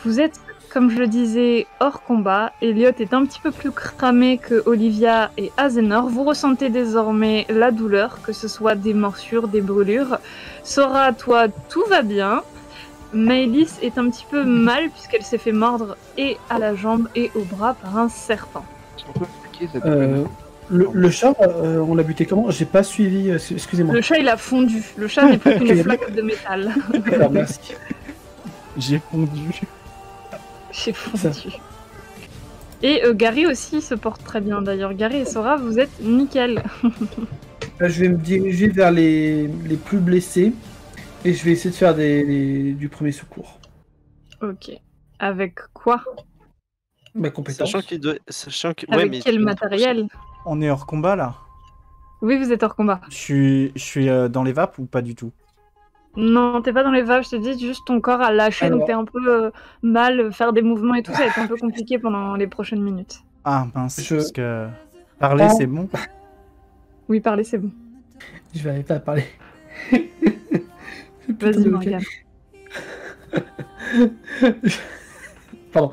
Vous êtes, comme je le disais, hors combat. Elliot est un petit peu plus cramé que Olivia et Azenor. Vous ressentez désormais la douleur, que ce soit des morsures, des brûlures. Sora, toi, tout va bien. Maëlys est un petit peu mal puisqu'elle s'est fait mordre et à la jambe et au bras par un serpent. Le chat, on l'a buté comment? J'ai pas suivi, excusez-moi. Le chat, il a fondu. Le chat n'est plus qu'une flaque de métal. D'accord, merci. J'ai fondu. J'ai fondu. Et Gary aussi se porte très bien d'ailleurs. Gary et Sora, vous êtes nickel. Là, je vais me diriger vers les plus blessés et je vais essayer de faire du premier secours. Ok. Avec quoi? Ma compétence. Avec quel matériel? On est hors combat là? Oui, vous êtes hors combat. Je suis dans les vapes ou pas du tout? Non, t'es pas dans les vapes, je te dis, juste ton corps a lâché, donc t'es un peu mal, faire des mouvements et tout, ça va être un peu compliqué pendant les prochaines minutes. Ah mince, parce que parler c'est bon? Oui, parler c'est bon. Je vais arrêter à parler. Vas-y, Morgane. Pardon.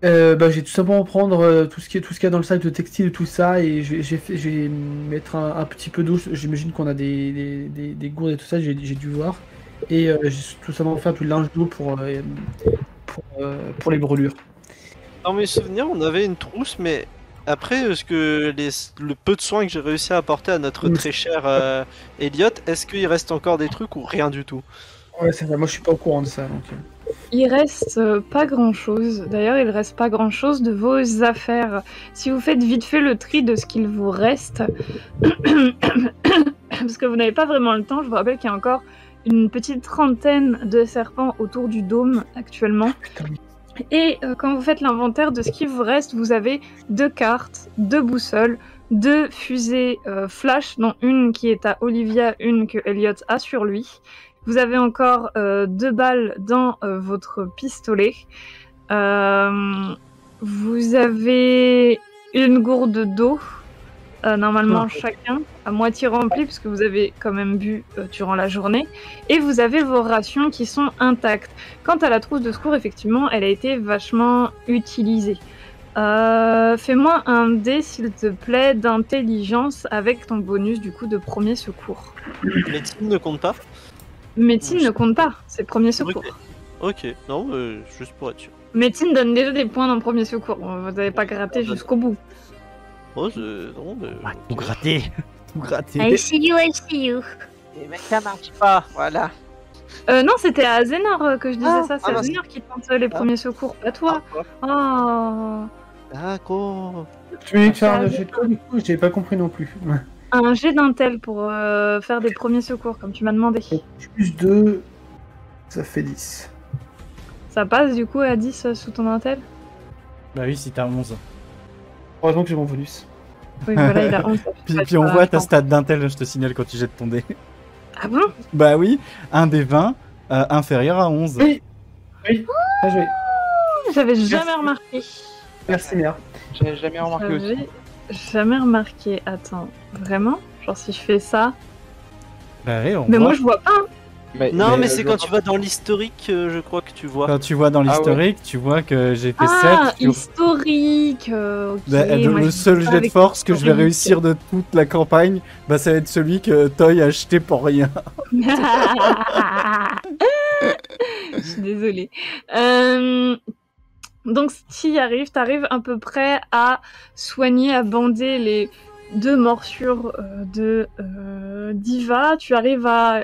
J'ai tout simplement prendre tout ce qu'il y a dans le sac de textile et tout ça, et je vais mettre un petit peu d'eau. J'imagine qu'on a des gourdes et tout ça, j'ai dû voir. Et j'ai tout simplement faire du linge d'eau pour les brûlures. Dans mes souvenirs, on avait une trousse, mais après, le peu de soins que j'ai réussi à apporter à notre très cher Elliot, est-ce qu'il reste encore des trucs ou rien du tout? Ouais, c'est vrai, moi je suis pas au courant de ça. Donc... Il reste pas grand-chose. D'ailleurs, il reste pas grand-chose de vos affaires. Si vous faites vite fait le tri de ce qu'il vous reste, parce que vous n'avez pas vraiment le temps, je vous rappelle qu'il y a encore une petite trentaine de serpents autour du dôme actuellement. Et quand vous faites l'inventaire de ce qui vous reste, vous avez 2 cartes, 2 boussoles, 2 fusées flash, dont une qui est à Olivia, une que Elliot a sur lui. Vous avez encore 2 balles dans votre pistolet. Vous avez une gourde d'eau, normalement chacun, à moitié remplie, puisque vous avez quand même bu durant la journée. Et vous avez vos rations qui sont intactes. Quant à la trousse de secours, effectivement, elle a été vachement utilisée. Fais-moi un dé, s'il te plaît, d'intelligence avec ton bonus du coup de premier secours. Médecine ne compte pas? Médecine ne compte pas, c'est premier secours. Ok, non, juste pour être sûr. Médecine donne déjà des points dans le premier secours, vous n'avez pas gratté jusqu'au bout. Oh, non, mais... Tout gratté. Tout gratté. I see you. Mais ça marche pas, voilà. Non, c'était à Azenor que je disais ça, c'est Azenor qui tente les premiers secours, pas toi. Oh. D'accord. Tu veux faire un jet de quoi, du coup? J'ai pas compris non plus. Un jet d'intel pour faire des premiers secours, comme tu m'as demandé. Plus 2, ça fait 10. Ça passe du coup à 10 sous ton intel? Bah oui, si t'as 11. Heureusement que j'ai mon bonus. Oui, voilà, il a 11. Puis on voit ta stat d'intel, je te signale quand tu jettes ton dé. Ah bon? Bah oui, un des 20 inférieur à 11. Oui, bien joué. J'avais jamais remarqué. Merci, merde. J'avais jamais remarqué aussi. Jamais remarqué. Attends, vraiment? Genre si je fais ça. Bah oui, mais moi je vois pas. Mais c'est quand tu vas dans l'historique, je crois que tu vois. Quand tu vois dans l'historique, tu vois que j'ai fait 7. Ah, historique. Okay. Bah, le seul jet de force que je vais réussir de toute la campagne, bah ça va être celui que Toy a acheté pour rien. Je suis désolée. Donc si tu arrives à peu près à soigner, à bander les 2 morsures de Diva. Tu arrives à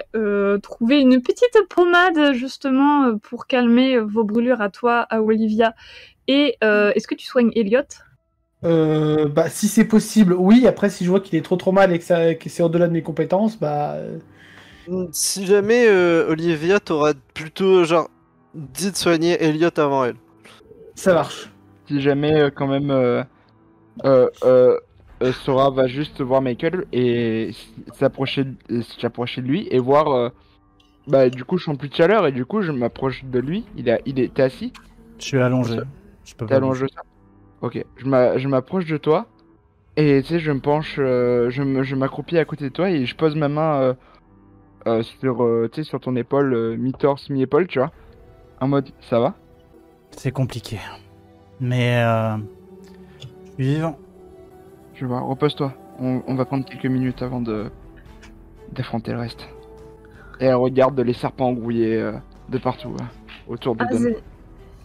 trouver une petite pommade justement pour calmer vos brûlures à toi, à Olivia. Et est-ce que tu soignes Elliot? Si c'est possible, oui. Après, si je vois qu'il est trop mal et que c'est au-delà de mes compétences, Si jamais Olivia t'aura plutôt genre dit de soigner Elliot avant elle. Ça marche. Si jamais quand même Sora va juste voir Michael et s'approcher de lui et voir du coup je sens plus de chaleur et du coup je m'approche de lui. T'es assis? Je suis allongé. T'es allongé ça. Ok, je m'approche de toi et tu sais je me penche, je m'accroupis à côté de toi et je pose ma main sur ton épaule, mi-torse, mi-épaule, tu vois. En mode, ça va? C'est compliqué. Mais je suis vivant. Je vois, repose-toi. On va prendre quelques minutes avant d'affronter le reste. Et elle regarde les serpents grouillés de partout, autour de Don.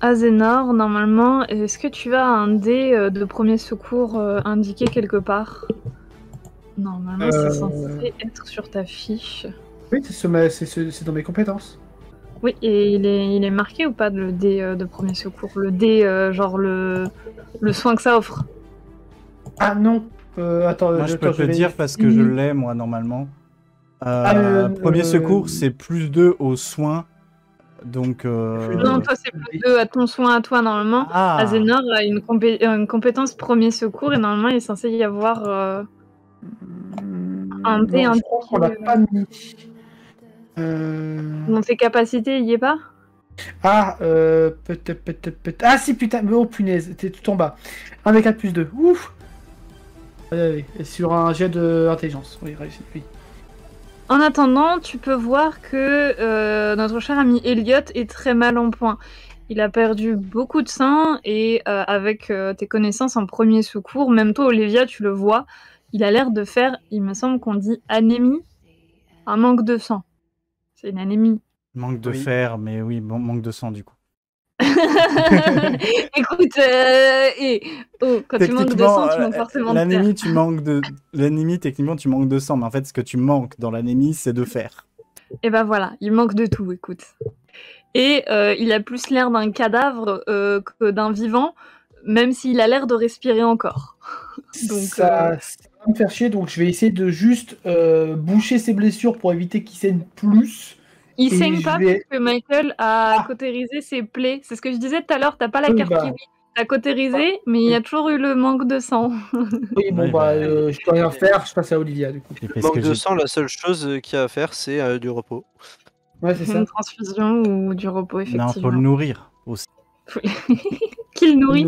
Azénor, normalement, est-ce que tu as un dé de premier secours indiqué quelque part? Normalement, c'est censé être sur ta fiche. Oui, c'est dans mes compétences. Oui, et il est marqué ou pas le dé de premier secours? Le dé, genre le soin que ça offre? Ah non. Attends, Moi, je peux te le dire parce que je l'ai, moi, normalement. Premier secours, c'est +2 aux soins. Donc. Non, toi, c'est +2 à ton soin à toi, normalement. Ah. Azénor a une compétence premier secours et normalement, il est censé y avoir un dé. Je pense qu'on l'a pas mis. Dans tes capacités, il y est pas? Ah, peut-être. Ah si, putain, mais oh punaise, t'es tout en bas. 1d4 plus 2. Ouf. Et sur un jet d'intelligence. Oui, réussi. Oui. En attendant, tu peux voir que notre cher ami Elliot est très mal en point. Il a perdu beaucoup de sang et avec tes connaissances en premier secours, même toi, Olivia, tu le vois, il a l'air de faire, il me semble qu'on dit anémie, un manque de sang. C'est une anémie. Manque de fer, mais oui, bon, manque de sang du coup. Écoute, quand tu manques de sang, tu manques forcément de fer. L'anémie, techniquement, tu manques de sang, mais en fait, ce que tu manques dans l'anémie, c'est de fer. Et ben voilà, il manque de tout, écoute. Et il a plus l'air d'un cadavre que d'un vivant, même s'il a l'air de respirer encore. Donc, ça va me faire chier, donc je vais essayer de juste boucher ses blessures pour éviter qu'il saigne plus. Il saigne pas parce que Michael a cautérisé ses plaies. C'est ce que je disais tout à l'heure, t'as pas la carte kiwi. T'as cautérisé, mais il y a toujours eu le manque de sang. Oui, bon, je peux rien faire, je passe à Olivia du coup. Manque de sang, la seule chose qu'il y a à faire, c'est du repos. Ouais, c'est ça. Une transfusion ou du repos, effectivement. Non, faut le nourrir aussi. Qui le nourrit?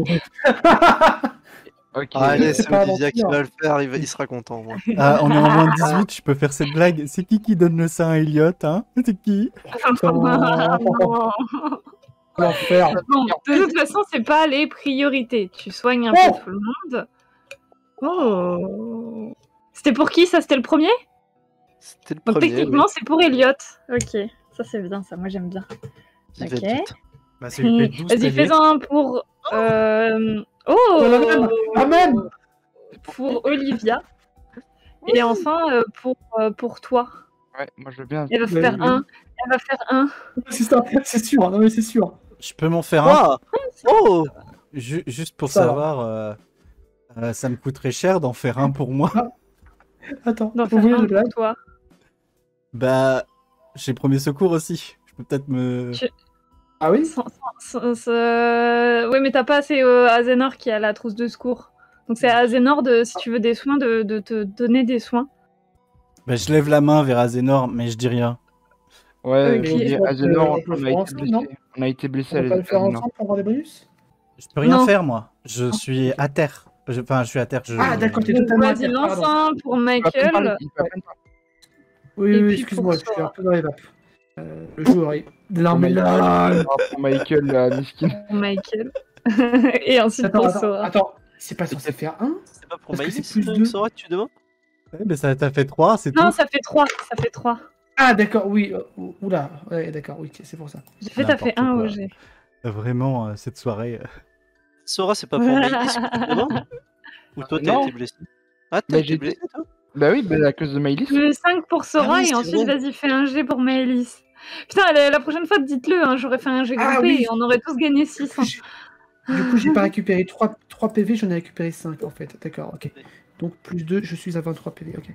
Okay. Allez, c'est Olivia qui va le faire, il sera content. Moi. On est en moins de 18, je peux faire cette blague. C'est qui donne le sein à Elliot, hein? C'est qui? L'enfer. Bon, de toute façon, c'est pas les priorités. Tu soignes un peu tout le monde. Oh. C'était pour qui, ça? C'était le premier? C'était le Donc, premier. techniquement, c'est pour Elliot. Ok, ça c'est bien, ça. Moi, j'aime bien. Ok. Bah, vas-y, fais-en un pour... Oh, Amen. Pour Olivia. Et enfin, pour toi. Ouais, moi je veux bien. Elle va faire un. Elle va faire un. C'est sûr, non mais c'est sûr. Je peux m'en faire un. Oh. Juste pour savoir, ça me coûterait cher d'en faire un pour moi. Attends, d'en faire un pour toi. Bah, j'ai premier secours aussi. Je peux peut-être me... Ah oui? Oui, mais t'as pas assez Azénor qui a la trousse de secours. Donc c'est à Azénor, si tu veux des soins, de te donner des soins. Bah, je lève la main vers Azénor, mais je dis rien. Ouais, okay. Azénor, on a été blessé. On va le faire ensemble pour avoir des bonus? Je peux rien faire, moi. Je suis à terre. Enfin, je suis à terre. Ah, d'accord, t'es totalement à terre. Vas-y, lance un pour Oui, Michael. excuse-moi, je suis un peu dans les vapes. Le joueur est de pour Michael, miskin. Pour Michael. Et ensuite pour Sora. Attends, c'est pas censé faire 1? C'est pas pour Maïlis que Sora que tu demandes? Ouais, mais ça t'a fait 3, c'est tout. Non, ça fait 3. Ça fait 3. Ah, d'accord, oui. Oula, ouais, d'accord, oui, c'est pour ça. J'ai fait, t'as fait 1 OG. Vraiment, cette soirée. Sora, c'est pas pour Maïlis que tu demandes? Ou toi, t'as été blessé? Ah, t'as été blessé, toi? Bah oui, bah à cause de Maëlys. Le 5 pour Sora et ensuite, vas-y, fais un G pour Maëlys. Putain, la prochaine fois, dites-le, hein, j'aurais fait un G groupé et on aurait tous gagné 6. Du coup, j'ai pas récupéré 3 PV, j'en ai récupéré 5 en fait. D'accord, ok. Donc plus 2, je suis à 23 PV, ok.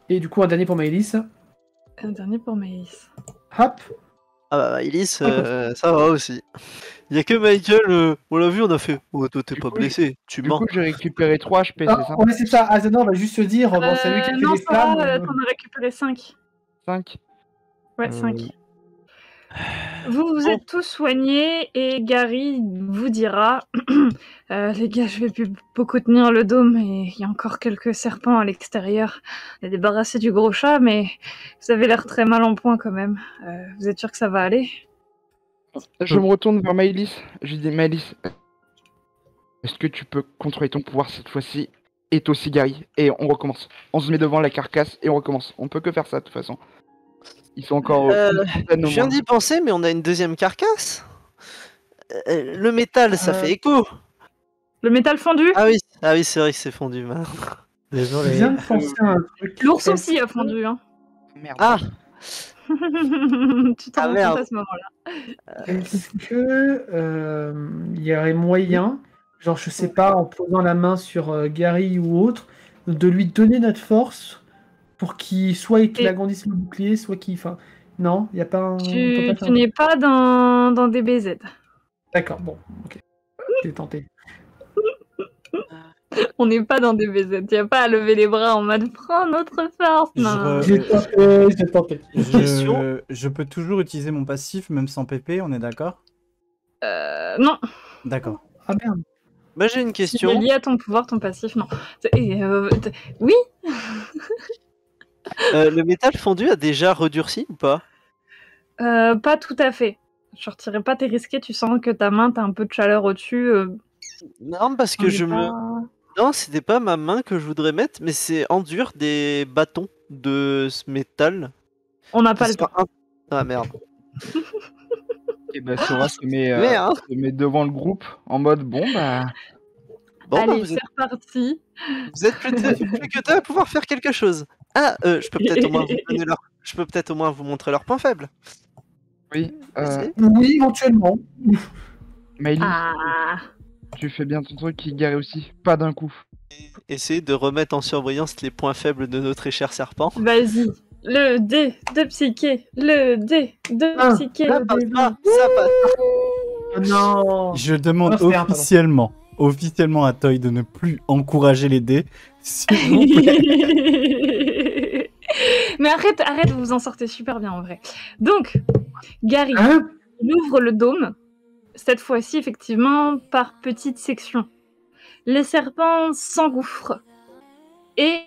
Et du coup, un dernier pour Maëlys. Un dernier pour Maëlys. Hop. Ah bah Maëlys, ça va aussi. Il y a que Michael, on l'a vu, on a fait. Oh, toi t'es pas blessé, tu mens. Du coup, j'ai récupéré 3 HP, c'est ça? Ouais, c'est ça. Azénor va juste se dire, bon, c'est lui qui a fait non, les flammes. t'en as récupéré 5. 5? Ouais, 5. Vous êtes tous soignés et Gary vous dira les gars, je vais plus beaucoup tenir le dos, mais il y a encore quelques serpents à l'extérieur. On est débarrassé du gros chat, mais vous avez l'air très mal en point quand même. Vous êtes sûr que ça va aller? Je me retourne vers Maëlys. Je lui dis, Maëlys, est-ce que tu peux contrôler ton pouvoir cette fois-ci? Et toi aussi, Gary. Et on recommence. On se met devant la carcasse et on recommence. On peut que faire ça de toute façon. Ils sont encore une trentaine au Je viens moins. d'y penser, mais on a une deuxième carcasse. Le métal, ça fait écho. Le métal fondu? Ah oui, c'est vrai que c'est fondu. Merde. Je Désolé. viens de penser à un truc. L'ours aussi a fondu, hein. Merde. Ah, Tu t'en rends merde. compte à ce moment-là. Est-ce que il y aurait moyen, genre je sais pas, en posant la main sur Gary ou autre, de lui donner notre force pour qu'il soit qu'il Et- agrandisse le bouclier, soit qu'il. Enfin, non, il y a pas un. on peut Tu pas faire- n'es pas dans des BZ. D'accord, bon, ok. J'ai tenté. On n'est pas dans des BZ. Tu n'as pas à lever les bras en mode prends notre force. Non. J'ai tenté, j'ai tenté. Question. Je peux toujours utiliser mon passif, même sans PP, on est d'accord? Non. D'accord. Ah merde. Moi j'ai une C'est question. lié à ton pouvoir, ton passif, non. Oui. Le métal fondu a déjà redurci ou pas? Pas tout à fait. Je retirais pas tes risqués. Tu sens que ta main, t'as un peu de chaleur au-dessus. Non, parce on que est je me. pas- Non, c'était pas ma main que je voudrais mettre, mais c'est enduire des bâtons de ce métal. On n'a qui pas le temps. sera Ah merde. Et bah, Sora se met, Merde. se met devant le groupe en mode bon, bah. Bon, bah, Allez, vous c'est êtes, reparti. vous êtes plus que deux à pouvoir faire quelque chose. Ah, je peux peut-être au moins vous donner je peux peut-être au moins vous montrer leurs points faibles. Oui. Essayez. Oui, éventuellement. Maëlys, Ah. tu fais bien ton truc qui Gary aussi. Pas d'un coup. Essayez de remettre en surveillance les points faibles de nos très chers serpents. Vas-y. Le dé de psyché. Le dé de psyché. Ça passe pas, ça passe. Oh non. Je demande Oh, c'est un, officiellement à Toy de ne plus encourager les dés, s'il vous plaît. Mais arrête, vous en sortez super bien en vrai. Donc, Gary, Hein? il ouvre le dôme, cette fois-ci effectivement par petites sections. Les serpents s'engouffrent. Et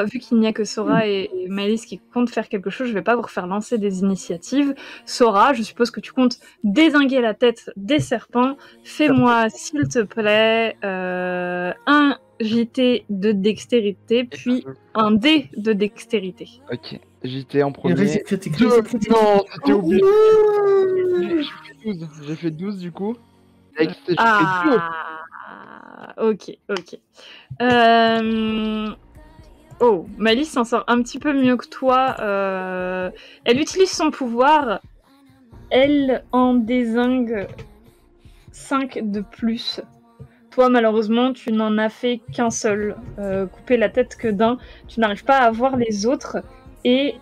vu qu'il n'y a que Sora et Maëlys qui comptent faire quelque chose, je vais pas vous refaire lancer des initiatives. Sora, je suppose que tu comptes dézinguer la tête des serpents. Fais-moi, s'il te plaît, un JT de dextérité, puis un dé de dextérité. Ok. J'étais en Et premier. réussite critique, Deux. réussite critique. Non, c'était oublié. Ouh. J'ai fait 12. J'ai fait 12 du coup. J'ai fait 2. Ok. Oh, Maëlys s'en sort un petit peu mieux que toi. Elle utilise son pouvoir. Elle en dézingue 5 de plus. Toi, malheureusement, tu n'en as fait qu'un seul. Couper la tête que d'un. Tu n'arrives pas à voir les autres. Et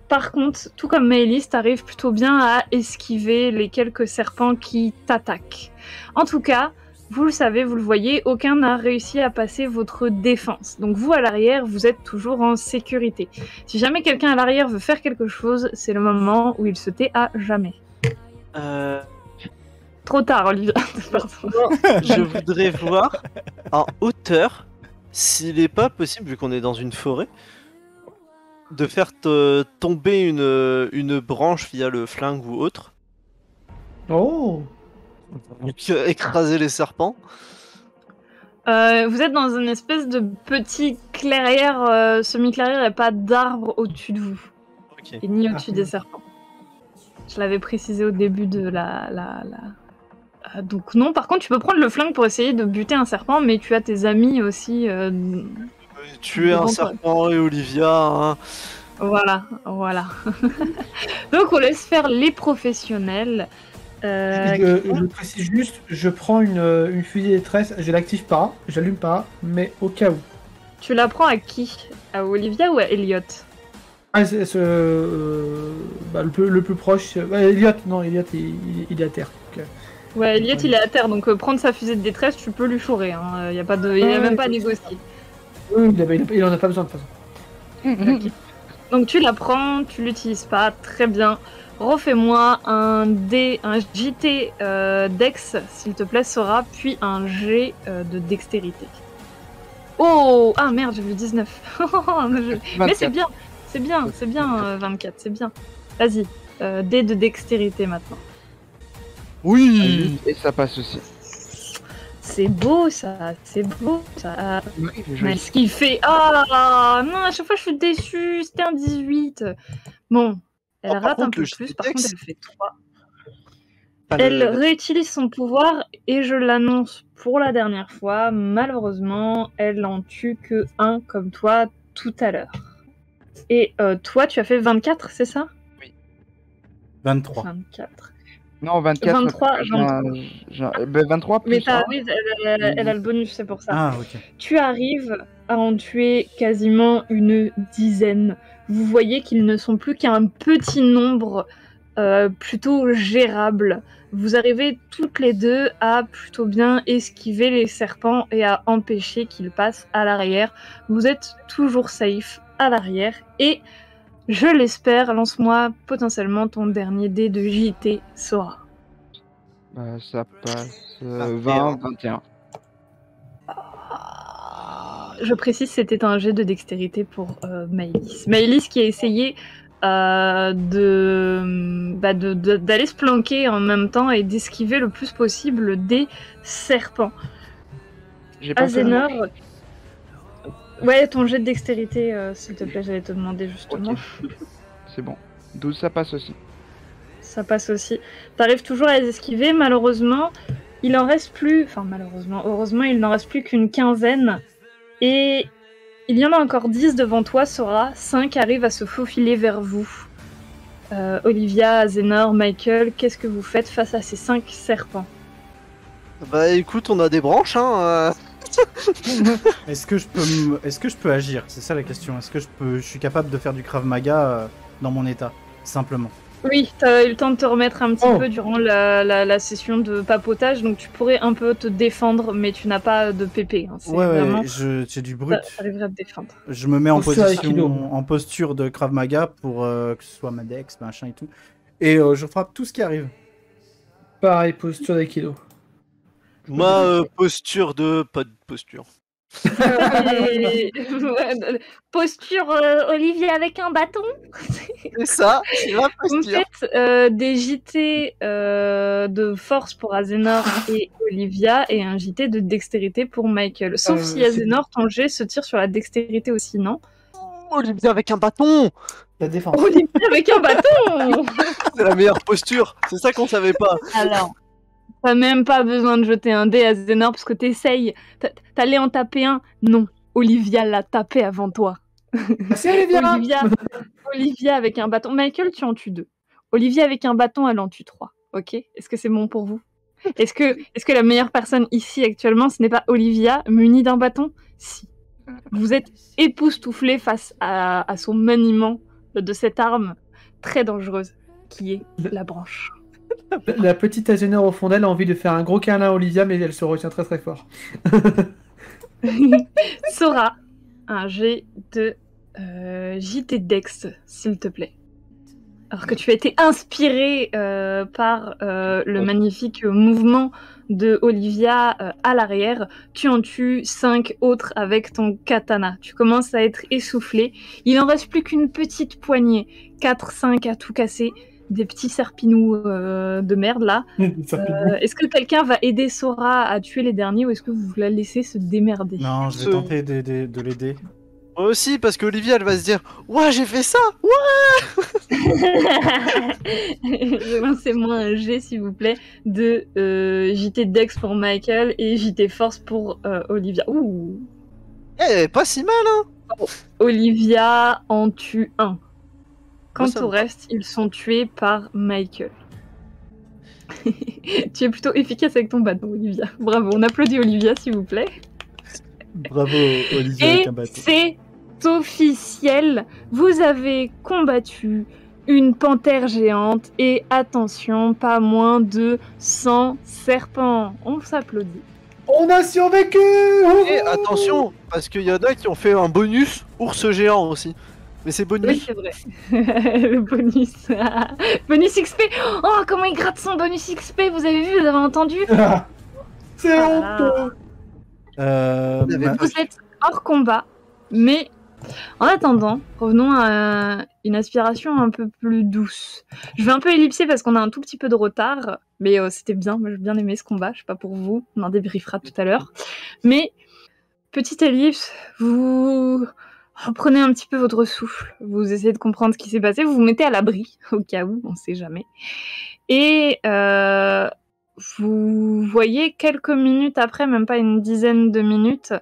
par contre, tout comme Maëlys, t'arrives plutôt bien à esquiver les quelques serpents qui t'attaquent. En tout cas, vous le savez, vous le voyez, aucun n'a réussi à passer votre défense. Donc vous, à l'arrière, vous êtes toujours en sécurité. Si jamais quelqu'un à l'arrière veut faire quelque chose, c'est le moment où il se tait à jamais. Trop tard, Olivia. Pardon. Je voudrais voir en hauteur s'il n'est pas possible, vu qu'on est dans une forêt, de faire tomber une branche via le flingue ou autre, Oh. écraser les serpents. Vous êtes dans une espèce de petit clairière, semi-clairière, il n'y a pas d'arbre au-dessus de vous. Ok. Et ni au-dessus des serpents. Je l'avais précisé au début de la... Donc non, par contre, tu peux prendre le flingue pour essayer de buter un serpent, mais tu as tes amis aussi. Tuer un Bon, serpent et Olivia. Hein. Voilà. Donc on laisse faire les professionnels. Je précise juste, je prends une fusée détresse, je l'active pas, j'allume pas, mais au cas où. Tu la prends à qui? À Olivia ou à Elliot? Ah, le plus proche. Elliot, non, Elliot, il est à terre. Donc, Ouais, Elliot il est à terre, donc prendre sa fusée de détresse, tu peux lui chourer. Il n'y a, y a même pas à négocier. oui, il en a pas besoin de toute façon. Ok. Donc tu la prends, tu l'utilises pas, très bien. Refais-moi un JT Dex, s'il te plaît, Sora, puis un G de dextérité. Oh! Ah merde, j'ai vu 19. Mais c'est bien, 24, c'est bien. Vas-y, dés de dextérité maintenant. Oui. Et ça passe aussi. C'est beau ça, c'est beau ça. Oui, Mais ce qu'il fait... Ah non, à chaque fois je suis déçue, c'était un 18. Bon, elle par rate un contre, peu le plus, jet par contre dex- elle fait 3. Enfin, Elle réutilise son pouvoir et je l'annonce pour la dernière fois. Malheureusement, elle en tue que un comme toi tout à l'heure. Et toi, tu as fait 24, c'est ça? 23. 24. Non, 24. 23, Ben, 23 plus Mais un. oui, elle a le bonus, c'est pour ça. Ah, ok. Tu arrives à en tuer quasiment une dizaine. Vous voyez qu'ils ne sont plus qu'un petit nombre plutôt gérable. Vous arrivez toutes les deux à plutôt bien esquiver les serpents et à empêcher qu'ils passent à l'arrière. Vous êtes toujours safe à l'arrière et, je l'espère, lance-moi potentiellement ton dernier dé de JT Sora. Bah, ça passe 21. 20, 21. Je précise, c'était un jet de dextérité pour Maëlys. Maëlys qui a essayé d'aller se planquer en même temps et d'esquiver le plus possible des serpents. J'ai pas fait Azénor, ouais, ton jet de dextérité, s'il te plaît, j'allais te demander justement. Ok. C'est bon. 12, ça passe aussi. Ça passe aussi. T'arrives toujours à les esquiver, malheureusement, il en reste plus... Enfin, malheureusement, heureusement, il n'en reste plus qu'une quinzaine. Et il y en a encore 10 devant toi, Sora. 5 arrivent à se faufiler vers vous. Olivia, Azénor, Michael, qu'est-ce que vous faites face à ces 5 serpents? Bah écoute, on a des branches, hein. Est-ce que je peux agir? C'est ça la question. Est-ce que je suis capable de faire du Krav Maga dans mon état? Simplement. Oui, t'as eu le temps de te remettre un petit Oh. peu durant la session de papotage, donc tu pourrais un peu te défendre, mais tu n'as pas de PP. Hein. C'est Ouais, vraiment... j'ai du brut. T'arriverais à te défendre. Je me mets en Posture Aikido. posture de Krav Maga pour que ce soit ma dex, machin et tout. Et je frappe tout ce qui arrive. Pareil, posture d'Aikido. Moi, posture de... Pas de posture. Posture Olivier avec un bâton. C'est ça, c'est ma Vous posture. faites des JT de force pour Azénor et Olivia et un JT de dextérité pour Michael. Sauf si c'est- Azénor, ton jet se tire sur la dextérité aussi, non? Olivier avec un bâton. La défense. Olivier avec un bâton. C'est la meilleure posture. C'est ça qu'on savait pas. Alors, t'as même pas besoin de jeter un dé à Azénor parce que t'essayes. T'allais en taper un? Non. Olivia l'a tapé avant toi. C'est Olivia. Olivia avec un bâton. Michael, tu en tues 2. Olivia avec un bâton, elle en tue 3. Ok? Est-ce que c'est bon pour vous? Est-ce que la meilleure personne ici actuellement, ce n'est pas Olivia munie d'un bâton? Si. Vous êtes époustouflé face à son maniement de cette arme très dangereuse qui est la branche. La petite Azénor au fond d'elle a envie de faire un gros câlin à Olivia, mais elle se retient très très fort. Sora, un jet de JT Dex, s'il te plaît. Alors que tu as été inspiré par le magnifique mouvement de Olivia à l'arrière, tu en tues 5 autres avec ton katana. Tu commences à être essoufflé. Il en reste plus qu'une petite poignée. 4-5 à tout casser. Des petits serpinous de merde là. Est-ce que quelqu'un va aider Sora à tuer les derniers ou est-ce que vous la laissez se démerder? Non, je vais tenter de l'aider. Moi aussi, parce qu'Olivia, elle va se dire « Ouais, j'ai fait ça. Lancez-moi un jet, s'il vous plaît, de JT Dex pour Michael et JT Force pour Olivia. Ouh. Eh, pas si mal, hein. Olivia en tue 1. Quant ça au me va. reste, ils sont tués par Michael. Tu es plutôt efficace avec ton bâton, Olivia. Bravo, on applaudit Olivia, s'il vous plaît. Bravo, Olivier, Et avec un bâton. c'est officiel, vous avez combattu une panthère géante et attention, pas moins de 100 serpents. On s'applaudit. On a survécu. Et attention, parce qu'il y en a qui ont fait un bonus ours géant aussi. Mais c'est Oui, bonus. c'est vrai. Le bonus. Bonus XP. Oh, comment il gratte son bonus XP. Vous avez vu, vous avez entendu? C'est Ah. honteux. Euh, Vous avez ma- Vous êtes hors combat, mais En attendant, revenons à une aspiration un peu plus douce. Je vais un peu ellipser parce qu'on a un tout petit peu de retard, mais c'était bien, moi j'ai bien aimé ce combat, je sais pas pour vous, on en débriefera tout à l'heure. Mais, petite ellipse, vous reprenez un petit peu votre souffle, vous essayez de comprendre ce qui s'est passé, vous vous mettez à l'abri, au cas où, on sait jamais. Et vous voyez quelques minutes après, même pas une dizaine de minutes,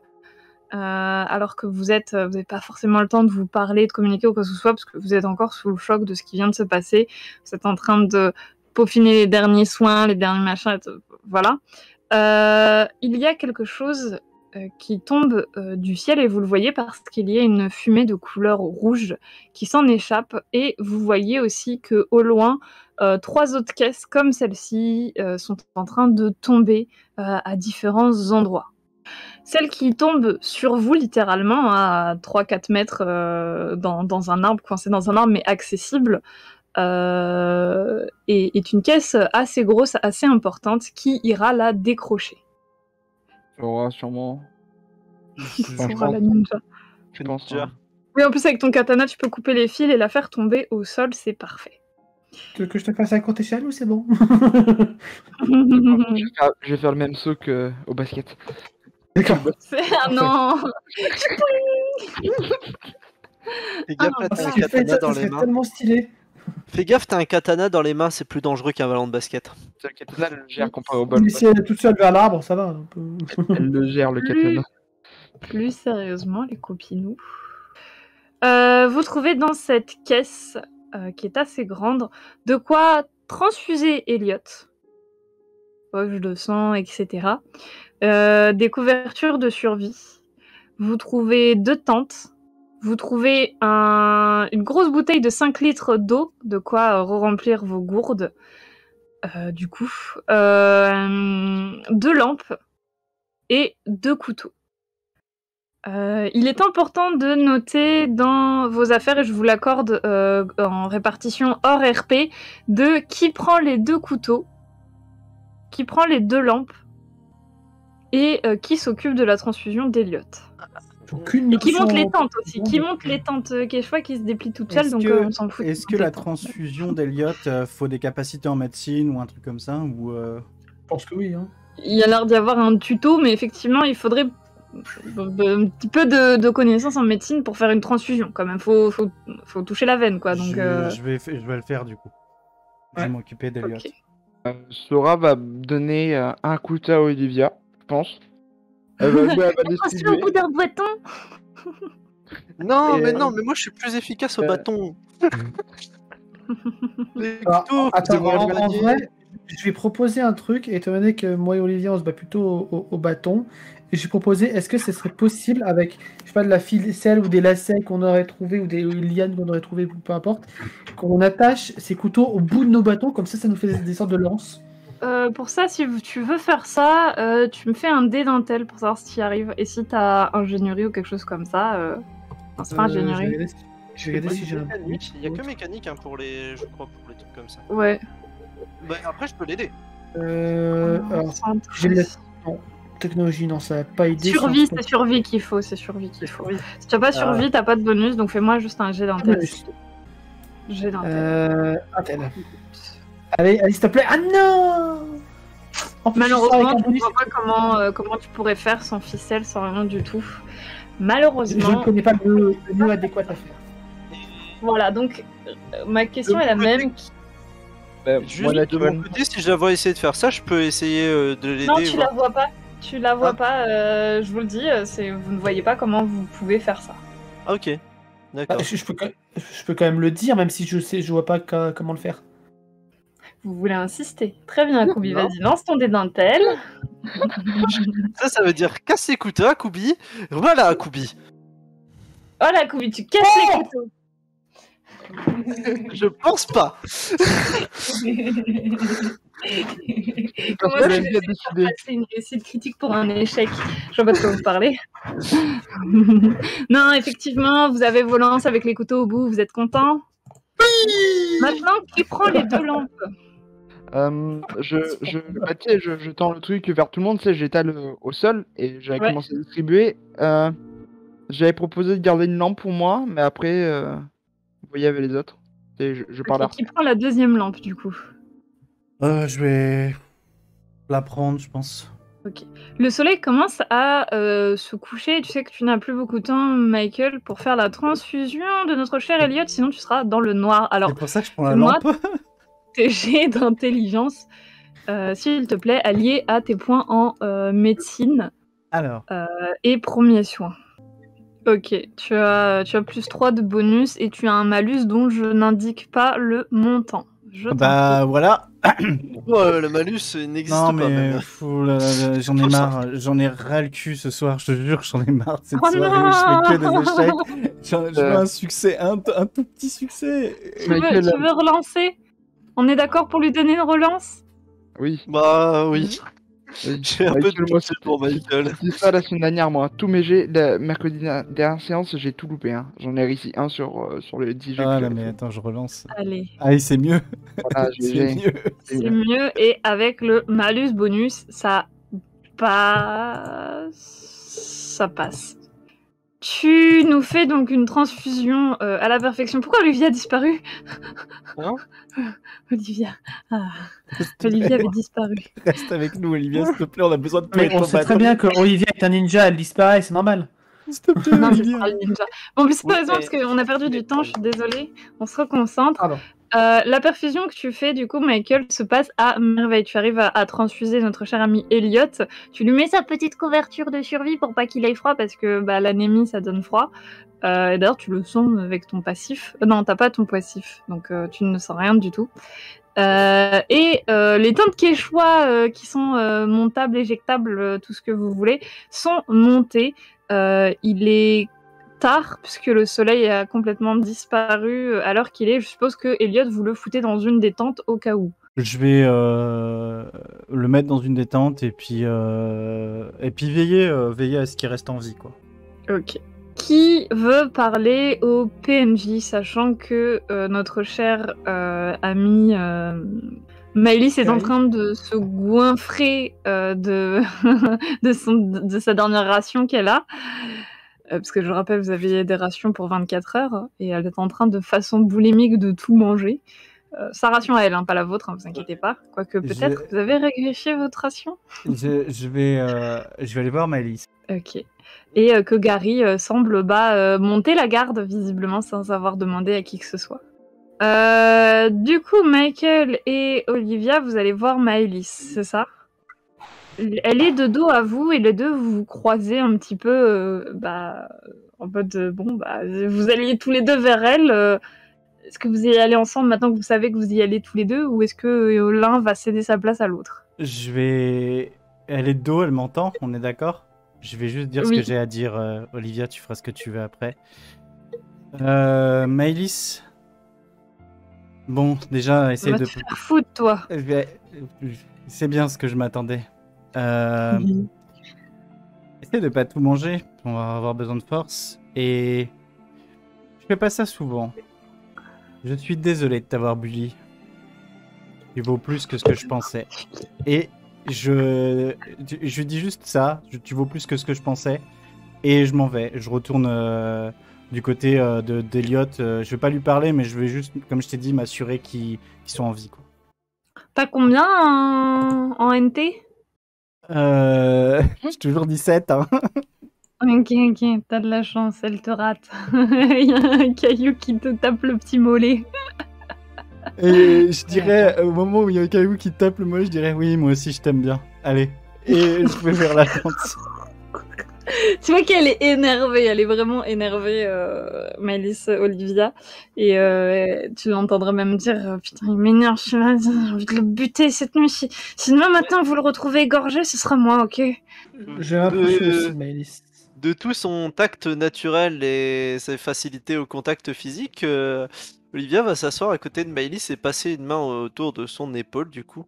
alors que vous n'avez pas forcément le temps de vous parler, de communiquer ou quoi que ce soit, parce que vous êtes encore sous le choc de ce qui vient de se passer. Vous êtes en train de peaufiner les derniers soins, les derniers machins, voilà. Il y a quelque chose qui tombe du ciel et vous le voyez parce qu'il y a une fumée de couleur rouge qui s'en échappe et vous voyez aussi que au loin, 3 autres caisses comme celle-ci sont en train de tomber à différents endroits. Celle qui tombe sur vous littéralement à 3-4 mètres dans un arbre, coincée dans un arbre mais accessible, est une caisse assez grosse, assez importante qui ira la décrocher. Aura sûrement. Sora la ninja. Je pense. Ninja. Oui, en plus avec ton katana tu peux couper les fils et la faire tomber au sol, c'est parfait. Tu veux que je te fasse un compte échelle ou c'est bon? Je vais faire le même saut qu'au basket. D'accord. Ah non. Fais gaffe, là, Ah, t'as un Si tu fais katana ça, dans ça les serait mains. tellement stylé. Fais gaffe, t'as un katana dans les mains, c'est plus dangereux qu'un ballon de basket. Le katana le gère comparé au bol. Si elle est toute seule vers l'arbre, ça va. Un peu. Elle le gère le katana. Plus sérieusement, les copinous. Vous trouvez dans cette caisse, qui est assez grande, de quoi transfuser Elliot. Poche de sang, etc. Des couvertures de survie. Vous trouvez 2 tentes. Vous trouvez une grosse bouteille de 5 litres d'eau, de quoi re-remplir vos gourdes. Du coup, 2 lampes et 2 couteaux. Il est important de noter dans vos affaires, et je vous l'accorde en répartition hors RP, de qui prend les 2 couteaux, qui prend les 2 lampes, et qui s'occupe de la transfusion d'Elliot. Aucune Et qui notion. monte les tentes aussi, qui monte les tentes Quechua qui se déplient toutes seules, donc on s'en fout. Est-ce que la transfusion d'Elliot faut des capacités en médecine ou un truc comme ça ou Je pense que oui. Hein. Il y a l'air d'y avoir un tuto, mais effectivement, il faudrait un petit peu de connaissances en médecine pour faire une transfusion, quand même. Faut toucher la veine, quoi. Donc, je vais le faire du coup. Je vais Ouais. m'occuper d'Elliot. ok. Sora va donner un couteau à Olivia, je pense. Elle va Attention au bout d'un bâton. Non, Et, mais non, mais moi je suis plus efficace au bâton. Les Alors, couteaux, attends, devant le en grenier. vrai, je vais proposer un truc, étant donné que moi et Olivier on se bat plutôt au bâton. Et j'ai proposé, est-ce que ce serait possible avec, je sais pas, de la ficelle ou des lacets qu'on aurait trouvé ou des lianes qu'on aurait trouvé, peu importe, qu'on attache ces couteaux au bout de nos bâtons, comme ça nous fait des sortes de lances. Pour ça, si tu veux faire ça, tu me fais un dé d'intel pour savoir si tu y arrives. Et si t'as ingénierie ou quelque chose comme ça, non, c'est pas ingénierie. Je vais regarder si j'ai un mécanique. Il y a que mécanique hein, pour les, je crois, pour les trucs comme ça. Ouais. Bah, après, je peux l'aider. Alors, j'ai la technologie, non, ça va pas aider. Survie, c'est survie qu'il faut, c'est survie qu'il faut. Si tu as pas survie, t'as pas de bonus, donc fais-moi juste un jet d'intel. Jet d'intel. Intel. Allez, s'il te plaît. Ah non! En plus, Malheureusement, avec un tu ne bonus, vois pas comment tu pourrais faire sans ficelle, sans rien du tout. je Malheureusement. ne connais pas le nœud adéquat à faire. Voilà, donc ma question est la même. Juste moi, de naturel. mon côté, si je la vois essayer de faire ça, je peux essayer de l'aider. Non, tu voir. la vois pas. Tu la vois Ah. pas, je vous le dis, vous ne voyez pas comment vous pouvez faire ça. Ah, ok, d'accord. Je peux quand même le dire, même si je vois pas comment le faire. Vous voulez insister. Très bien, Kubi, Non. vas-y, lance ton dé d'intel. Ça veut dire casse les couteaux à Kubi. Voilà, à Kubi. Voilà, Kubi, tu casses les couteaux. Je pense pas. Comment Parce ça, que je Olivia vais a décidé. passer une réussite critique pour un échec? Je vois pas de quoi vous parlez. Non, effectivement, vous avez vos lances avec les couteaux au bout, vous êtes content? Maintenant, qui prend les 2 lampes? Bah, tu sais, je tends le truc vers tout le monde, tu sais, j'étale au sol et j'avais Ouais. commencé à distribuer. J'avais proposé de garder une lampe pour moi, mais après, vous voyez avec les autres. Et je parle Qui prend la deuxième lampe du coup? Je vais la prendre, je pense. Ok. Le soleil commence à se coucher. Tu sais que tu n'as plus beaucoup de temps, Michael, pour faire la transfusion de notre cher Elliot, sinon tu seras dans le noir. Alors, C'est pour ça que je prends la moi, lampe. tes jets d'intelligence, s'il te plaît, alliés à tes points en médecine Alors, et premiers soins. Ok, tu as plus 3 de bonus et tu as un malus dont je n'indique pas le montant. Je t'en bah voilà. Le malus il n'existe Non pas mais même. j'en ai marre, j'en ai ras le cul ce soir, je te jure, j'en ai marre de cette Oh soirée, non je fais que des échecs. Je veux un succès, un tout petit succès. Tu veux relancer? On est d'accord pour lui donner une relance? Oui. Bah oui. Oui. J'ai un peu de moi, pitié pour Michael. J'ai dit ça la semaine dernière, moi. Tous mes jets, mercredi dernière séance, j'ai tout loupé. Hein. J'en ai réussi un sur les 10 jets. Ah là mais attends, je relance. Allez. Allez, c'est mieux. Voilà, C'est mieux. C'est mieux et avec le malus bonus, ça passe. Ça passe. Tu nous fais donc une transfusion à la perfection. Pourquoi Olivia a disparu? Hein? Olivia. Ah. Olivia avait disparu. Reste avec nous Olivia, s'il te plaît, on a besoin de toi. Mais on sait très bien que Olivia est un ninja, elle disparaît, c'est normal. S'il te plaît, Non, c'est Olivia. pas le ninja. Bon, plus Oui, sérieusement, mais- parce qu'on a perdu du temps, je suis désolée. On se reconcentre. Pardon. La perfusion que tu fais, du coup, Michael, se passe à merveille. Tu arrives à transfuser notre cher ami Elliot. Tu lui mets sa petite couverture de survie pour pas qu'il ait froid, parce que l'anémie, ça donne froid. Et d'ailleurs, tu le sens avec ton passif. Non, t'as pas ton passif, donc tu ne sens rien du tout. Les teintes Quechua qui sont montables, éjectables, tout ce que vous voulez, sont montées. Il est tard, puisque le soleil a complètement disparu à l'heure qu'il est. Je suppose que Elliot, vous le foutez dans une des tentes au cas où. Je vais le mettre dans une des tentes et puis veiller à ce qu'il reste en vie, quoi. Ok. Qui veut parler au PNJ, sachant que notre cher ami Maëlys est en train de se goinfrer de sa dernière ration qu'elle a. Parce que je rappelle, vous avez des rations pour 24 heures et elle est en train de façon boulimique de tout manger. Sa ration à elle, pas la vôtre, vous inquiétez pas. Quoique peut-être vous avez régressé votre ration. Je vais aller voir Maëlys. Ok. Et que Gary semble monter la garde, visiblement, sans avoir demandé à qui que ce soit. Du coup, Michael et Olivia, vous allez voir Maëlys, c'est ça? Elle est de dos à vous et les deux vous vous croisez un petit peu en mode vous alliez tous les deux vers elle. Est-ce que vous y allez ensemble maintenant que vous savez que vous y allez tous les deux, ou est-ce que l'un va céder sa place à l'autre? Elle est de dos, elle m'entend, on est d'accord? Je vais juste dire ce que j'ai à dire. Olivia, tu feras ce que tu veux après. Maëlys. Bon, déjà, essaye de... te faire foutre, toi. C'est bien ce que je m'attendais. Essaye de pas tout manger, on va avoir besoin de force. Et je fais pas ça souvent. Je suis désolé de t'avoir bully. Tu vaux plus que ce que je pensais. Et je dis juste ça, tu vaux plus que ce que je pensais. Et je m'en vais. Je retourne du côté d'Elliot. Je vais pas lui parler, mais je vais juste, comme je t'ai dit, m'assurer qu'ils sont en vie, quoi. T'as combien en NT? J'ai toujours 17, hein. Ok, t'as de la chance, elle te rate. Il y a un caillou qui te tape le petit mollet. Et je dirais, au moment où il y a un caillou qui te tape le mollet, je dirais oui, moi aussi je t'aime bien. Allez. Et je vais vers la tente. Tu vois qu'elle est énervée, elle est vraiment énervée, Maëlys, Olivia. Et tu l'entendras même dire putain, il m'énerve, j'ai envie de le buter cette nuit. Si demain matin vous le retrouvez égorgé, ce sera moi, ok? J'ai l'impression aussi, Maëlys. De tout son tact naturel et ses facilités au contact physique, Olivia va s'asseoir à côté de Maëlys et passer une main autour de son épaule, du coup.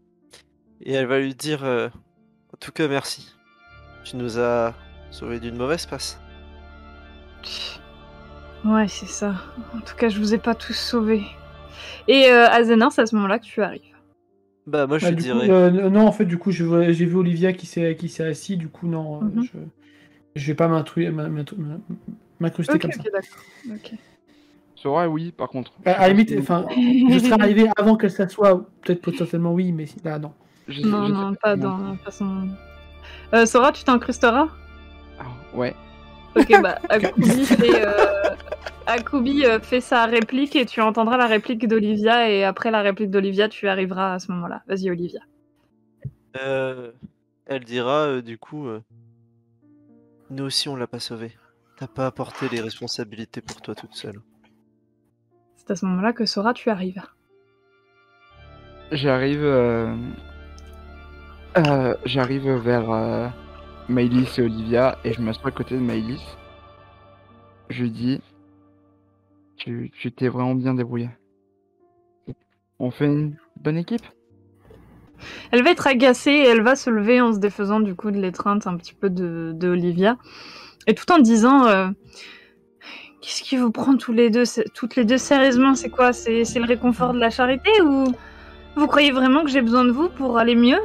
Et elle va lui dire en tout cas, merci. Tu nous as sauvés d'une mauvaise passe. Ouais, c'est ça. En tout cas, je vous ai pas tous sauvés. Et Azénar, c'est à ce moment-là que tu arrives. Bah, moi je Du dirais. coup, non, en fait, du coup, j'ai vu Olivia qui s'est assis, du coup, non, je vais pas M'incruster Ok, comme ça. ok, d'accord. Ok. Sora, oui, par contre. À la limite, enfin, je serais arrivé avant qu'elle s'assoie, peut-être potentiellement oui, mais là, non. Non, Je sais non, pas comment. dans la façon. Sora, tu t'incrusteras? Ah, ouais. Ok, bah, Akubi fait sa réplique et tu entendras la réplique d'Olivia, et après la réplique d'Olivia, tu arriveras à ce moment-là. Vas-y, Olivia. Elle dira du coup, nous aussi on l'a pas sauvé. T'as pas apporté les responsabilités pour toi toute seule. C'est à ce moment-là que Sora, tu arrives. J'arrive vers Maëlys et Olivia et je m'assois à côté de Maëlys. Je lui dis, tu t'es vraiment bien débrouillé. On fait une bonne équipe? Elle va être agacée et elle va se lever en se défaisant du coup de l'étreinte un petit peu de Olivia. Et tout en disant qu'est-ce qui vous prend toutes les deux sérieusement? C'est quoi? C'est le réconfort de la charité, ou vous croyez vraiment que j'ai besoin de vous pour aller mieux?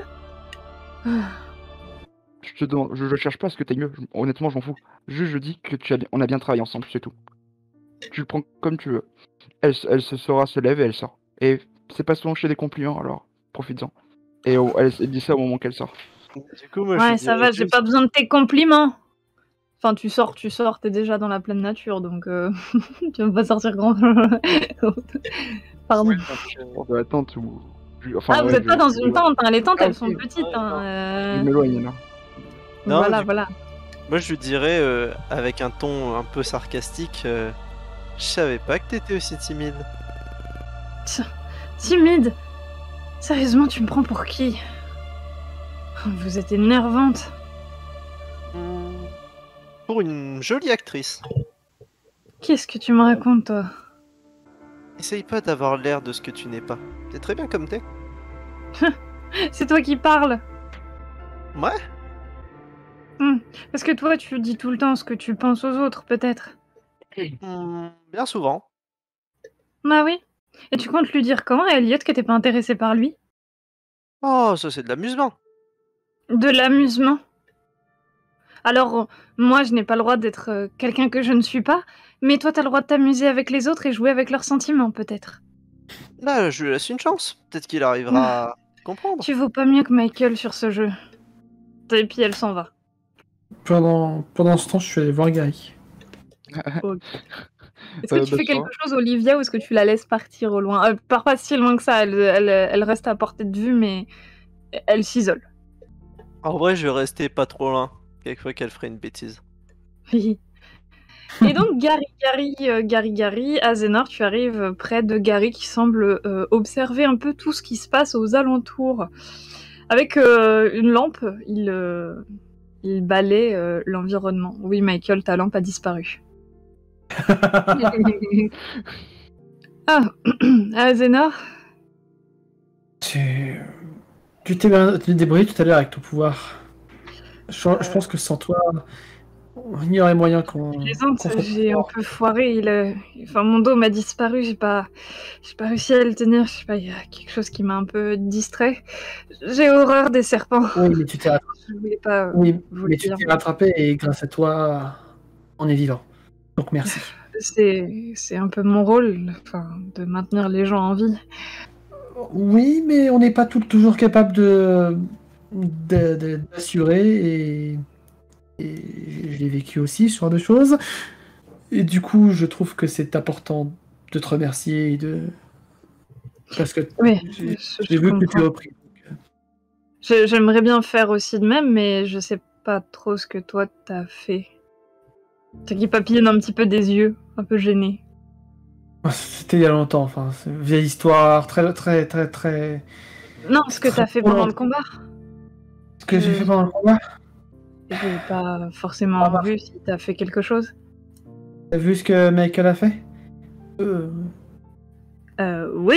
Je cherche pas à ce que t'ailles mieux. Honnêtement, je m'en fous. Juste, je dis que on a bien travaillé ensemble, c'est tout. Tu le prends comme tu veux. Elle se lève et elle sort. Et c'est pas souvent que je fais des compliments, alors profites-en. Et elle dit ça au moment qu'elle sort. Du coup, moi, Ouais, je ça va, j'ai pas besoin de tes compliments. Enfin, tu sors, t'es déjà dans la pleine nature, donc tu vas pas sortir grand. Pardon. De la tente ou. Ah, vous êtes pas dans une tente, hein. Les tentes, elles sont ok. petites. Ouais, Je Hein. m'éloigne là. Non, Voilà, du voilà. Moi, je lui dirais avec un ton un peu sarcastique, je savais pas que t'étais aussi timide. Timide. Sérieusement, tu me prends pour qui? Vous êtes énervante. Pour une jolie actrice. Qu'est-ce que tu me racontes, toi? Essaye pas d'avoir l'air de ce que tu n'es pas. T'es très bien comme t'es. C'est toi qui parles. Ouais. Parce que toi, tu dis tout le temps ce que tu penses aux autres, peut-être. Bien souvent. Ah oui? Et tu comptes lui dire quand, à Elliot, que t'es pas intéressé par lui? Oh, ça c'est de l'amusement. De l'amusement. Alors, moi, je n'ai pas le droit d'être quelqu'un que je ne suis pas, mais toi, t'as le droit de t'amuser avec les autres et jouer avec leurs sentiments, peut-être. Là, je lui laisse une chance. Peut-être qu'il arrivera à comprendre. Tu vaux pas mieux que Michael sur ce jeu. Et puis, elle s'en va. Pendant ce temps, je suis allé voir Gary. Est-ce que tu fais quelque chose, Olivia, ou est-ce que tu la laisses partir au loin? Part pas si loin que ça, elle reste à portée de vue, mais elle s'isole. En vrai, je vais rester pas trop loin. Quelquefois qu'elle ferait une bêtise. Et donc, Gary, Azénor, tu arrives près de Gary qui semble observer un peu tout ce qui se passe aux alentours. Avec une lampe, il balaie l'environnement. Oui, Michael, ta lampe a disparu. Ah, Azénor? Tu t'es bien débrouillé tout à l'heure avec ton pouvoir. Je pense que sans toi, il y aurait moyen qu'on. J'ai un peu foiré. Enfin, mon dos m'a disparu. J'ai pas réussi à le tenir. Je sais pas, il y a quelque chose qui m'a un peu distrait. J'ai horreur des serpents. Oui, mais tu t'es rattrapé. Je voulais pas. Mais tu t'es rattrapé et grâce à toi, on est vivant. Donc merci. C'est un peu mon rôle, enfin, de maintenir les gens en vie. Oui, mais on n'est pas toujours capable d'assurer et je l'ai vécu aussi, ce genre de choses. Et du coup, je trouve que c'est important de te remercier parce que Oui, j'ai vu que tu l'as repris. J'aimerais bien faire aussi de même, mais je sais pas trop ce que toi t'as fait. T'as qui papillonne un petit peu des yeux, un peu gêné. C'était il y a longtemps, enfin, c'est une vieille histoire, très. Non, ce que t'as fait pendant le combat. Ce que j'ai fait pendant le combat. J'ai pas forcément vu si t'as fait quelque chose. T'as vu ce que Michael a fait? Oui,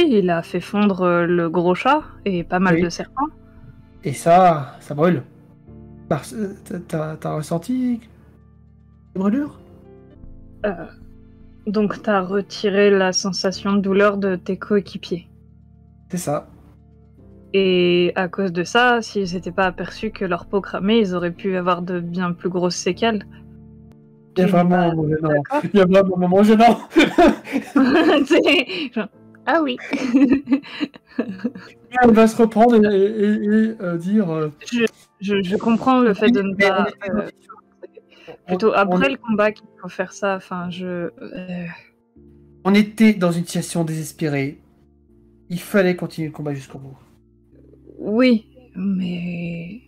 il a fait fondre le gros chat et pas mal de serpents. Et ça brûle. T'as ressenti des brûlures? Donc t'as retiré la sensation de douleur de tes coéquipiers. C'est ça. Et à cause de ça, s'ils s'étaient pas aperçus que leur peau cramait, ils auraient pu avoir de bien plus grosses séquelles. Il y a vraiment un moment gênant. Il y a vraiment un moment gênant. C'est genre, ah oui. Elle va se reprendre et dire... Je comprends le fait de ne pas... plutôt après le combat qu'il faut faire ça. Enfin, On était dans une situation désespérée. Il fallait continuer le combat jusqu'au bout. Oui, mais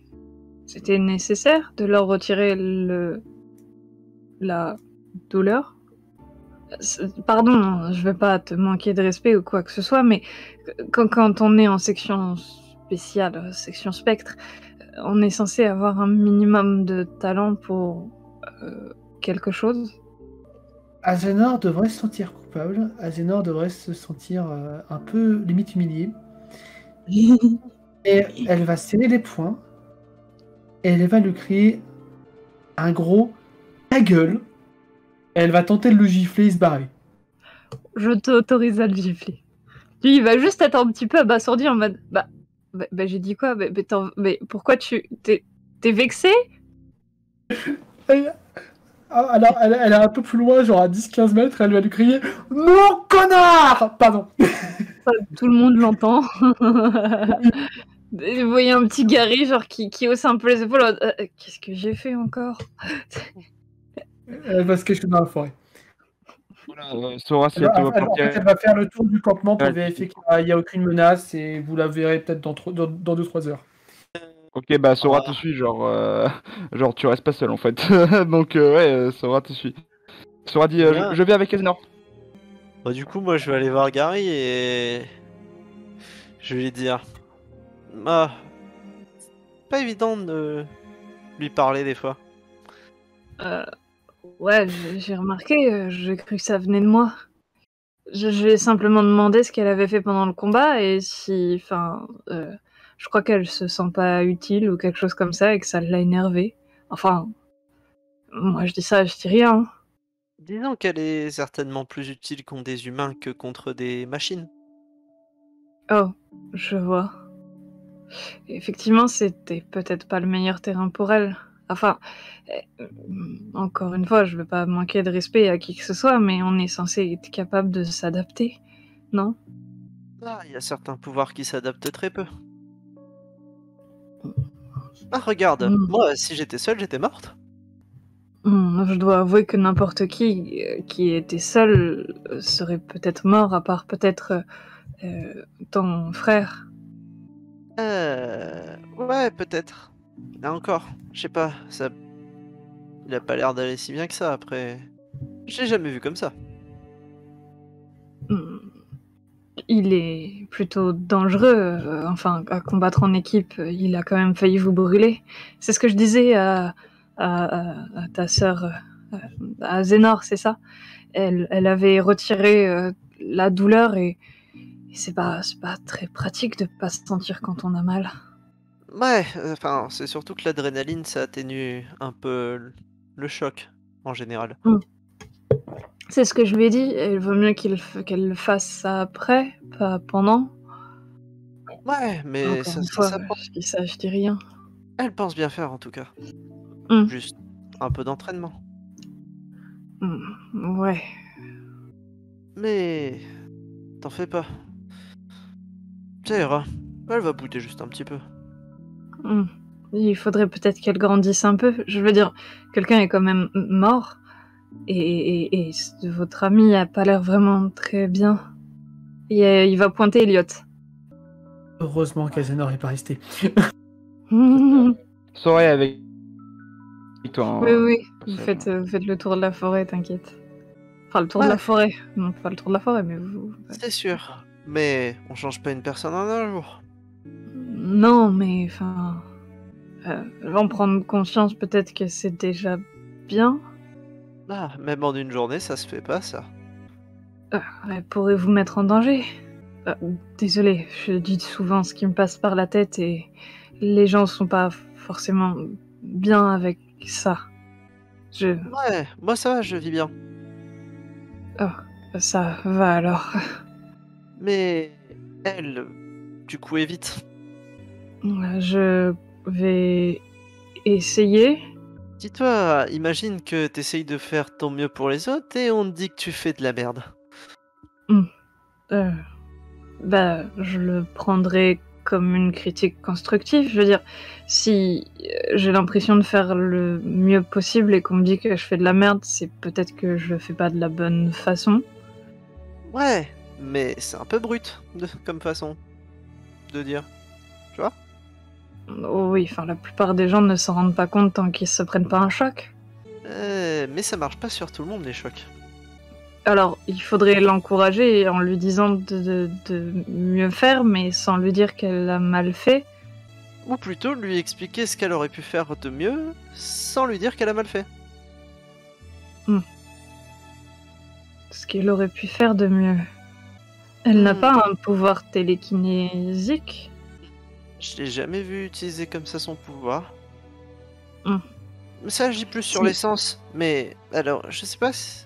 c'était nécessaire de leur retirer la douleur. Pardon, je veux pas te manquer de respect ou quoi que ce soit, mais quand on est en section spéciale, section spectre, on est censé avoir un minimum de talent pour quelque chose. Agenor devrait se sentir coupable. Agenor devrait se sentir un peu limite humilié. Et elle va serrer les poings. Et elle va lui crier un gros « ta gueule ». Elle va tenter de le gifler et se barrer. Je t'autorise à le gifler. Lui, il va juste être un petit peu abasourdi en mode bah j'ai dit quoi, mais pourquoi t'es vexé? Alors, elle est un peu plus loin, genre à 10-15 mètres, elle va lui crier « Mon connard !» Pardon. Tout le monde l'entend. Vous voyez un petit Gary genre qui hausse un peu les épaules. Qu'est-ce que j'ai fait encore? Elle va se cacher dans la forêt. Voilà, Sora, si Elle elle te va, voit en fait, partir. elle va faire le tour du campement pour Ouais. vérifier qu'il n'y a aucune menace et vous la verrez peut-être dans 2-3 heures. Ok, bah Sora te suit, genre tu restes pas seul en fait. Donc ouais, Sora te suit. Sora dit Bien. je viens avec Agenor. Bah, du coup, moi, je vais aller voir Gary et je vais lui dire, ah, pas évident de lui parler des fois. Ouais, j'ai remarqué, j'ai cru que ça venait de moi. Je lui ai simplement demandé ce qu'elle avait fait pendant le combat et si, enfin, je crois qu'elle se sent pas utile ou quelque chose comme ça et que ça l'a énervée. Enfin, moi je dis ça, je dis rien. Hein. Disons qu'elle est certainement plus utile contre des humains que contre des machines. Oh, je vois. Effectivement, c'était peut-être pas le meilleur terrain pour elle. Enfin, encore une fois, je veux pas manquer de respect à qui que ce soit, mais on est censé être capable de s'adapter, non? Ah, il y a certains pouvoirs qui s'adaptent très peu. Ah, regarde, moi, si j'étais seule, j'étais morte. Je dois avouer que n'importe qui était seul serait peut-être mort, à part peut-être ton frère. Ouais, peut-être. Là encore, je sais pas, ça... Il a pas l'air d'aller si bien que ça, après... Je l'ai jamais vu comme ça. Hmm. Il est plutôt dangereux, enfin, à combattre en équipe, il a quand même failli vous brûler. C'est ce que je disais à ta sœur, à Zénor, c'est ça? Elle avait retiré la douleur et c'est pas très pratique de pas se sentir quand on a mal. Ouais, enfin, c'est surtout que l'adrénaline, ça atténue un peu le choc, en général. C'est ce que je lui ai dit, il vaut mieux qu'elle fasse ça après, pas pendant. Ouais, mais Encore ça une fois, s'apprend. je dis ça, je dis rien. Elle pense bien faire, en tout cas. Juste un peu d'entraînement. Ouais. Mais... T'en fais pas. Ça ira. Elle va bouder juste un petit peu. Il faudrait peut-être qu'elle grandisse un peu. Je veux dire, quelqu'un est quand même mort. Et votre ami a pas l'air vraiment très bien. Et il va pointer Elliot. Heureusement qu'Agenor n'est pas resté. Sora est avec toi. Hein. Oui, vous faites le tour de la forêt, t'inquiète. Enfin, le tour de la forêt. Non, pas le tour de la forêt, mais vous... C'est sûr. Mais on change pas une personne en un jour. Non, mais enfin... en prendre conscience, peut-être que c'est déjà bien. Ah, même en une journée, ça se fait pas, ça. Elle pourrait vous mettre en danger. Désolée, je dis souvent ce qui me passe par la tête et les gens sont pas forcément bien avec ça. Ouais, moi ça va, je vis bien. Oh, ça va alors. Mais elle, du coup, évite. Je vais essayer. Dis-toi, imagine que t'essayes de faire ton mieux pour les autres et on te dit que tu fais de la merde. Je le prendrais comme une critique constructive. Je veux dire, si j'ai l'impression de faire le mieux possible et qu'on me dit que je fais de la merde, c'est peut-être que je le fais pas de la bonne façon. Ouais, mais c'est un peu brut comme façon de dire. Tu vois? Oh oui, enfin la plupart des gens ne s'en rendent pas compte tant qu'ils se prennent pas un choc. Mais ça marche pas sur tout le monde les chocs. Alors, il faudrait l'encourager en lui disant de mieux faire, mais sans lui dire qu'elle a mal fait. Ou plutôt lui expliquer ce qu'elle aurait pu faire de mieux sans lui dire qu'elle a mal fait. Ce qu'elle aurait pu faire de mieux. Elle n'a pas un pouvoir télékinésique. Je l'ai jamais vu utiliser comme ça son pouvoir. Hmm. Mais ça agit plus sur Si. l'essence. Mais alors, je sais pas si...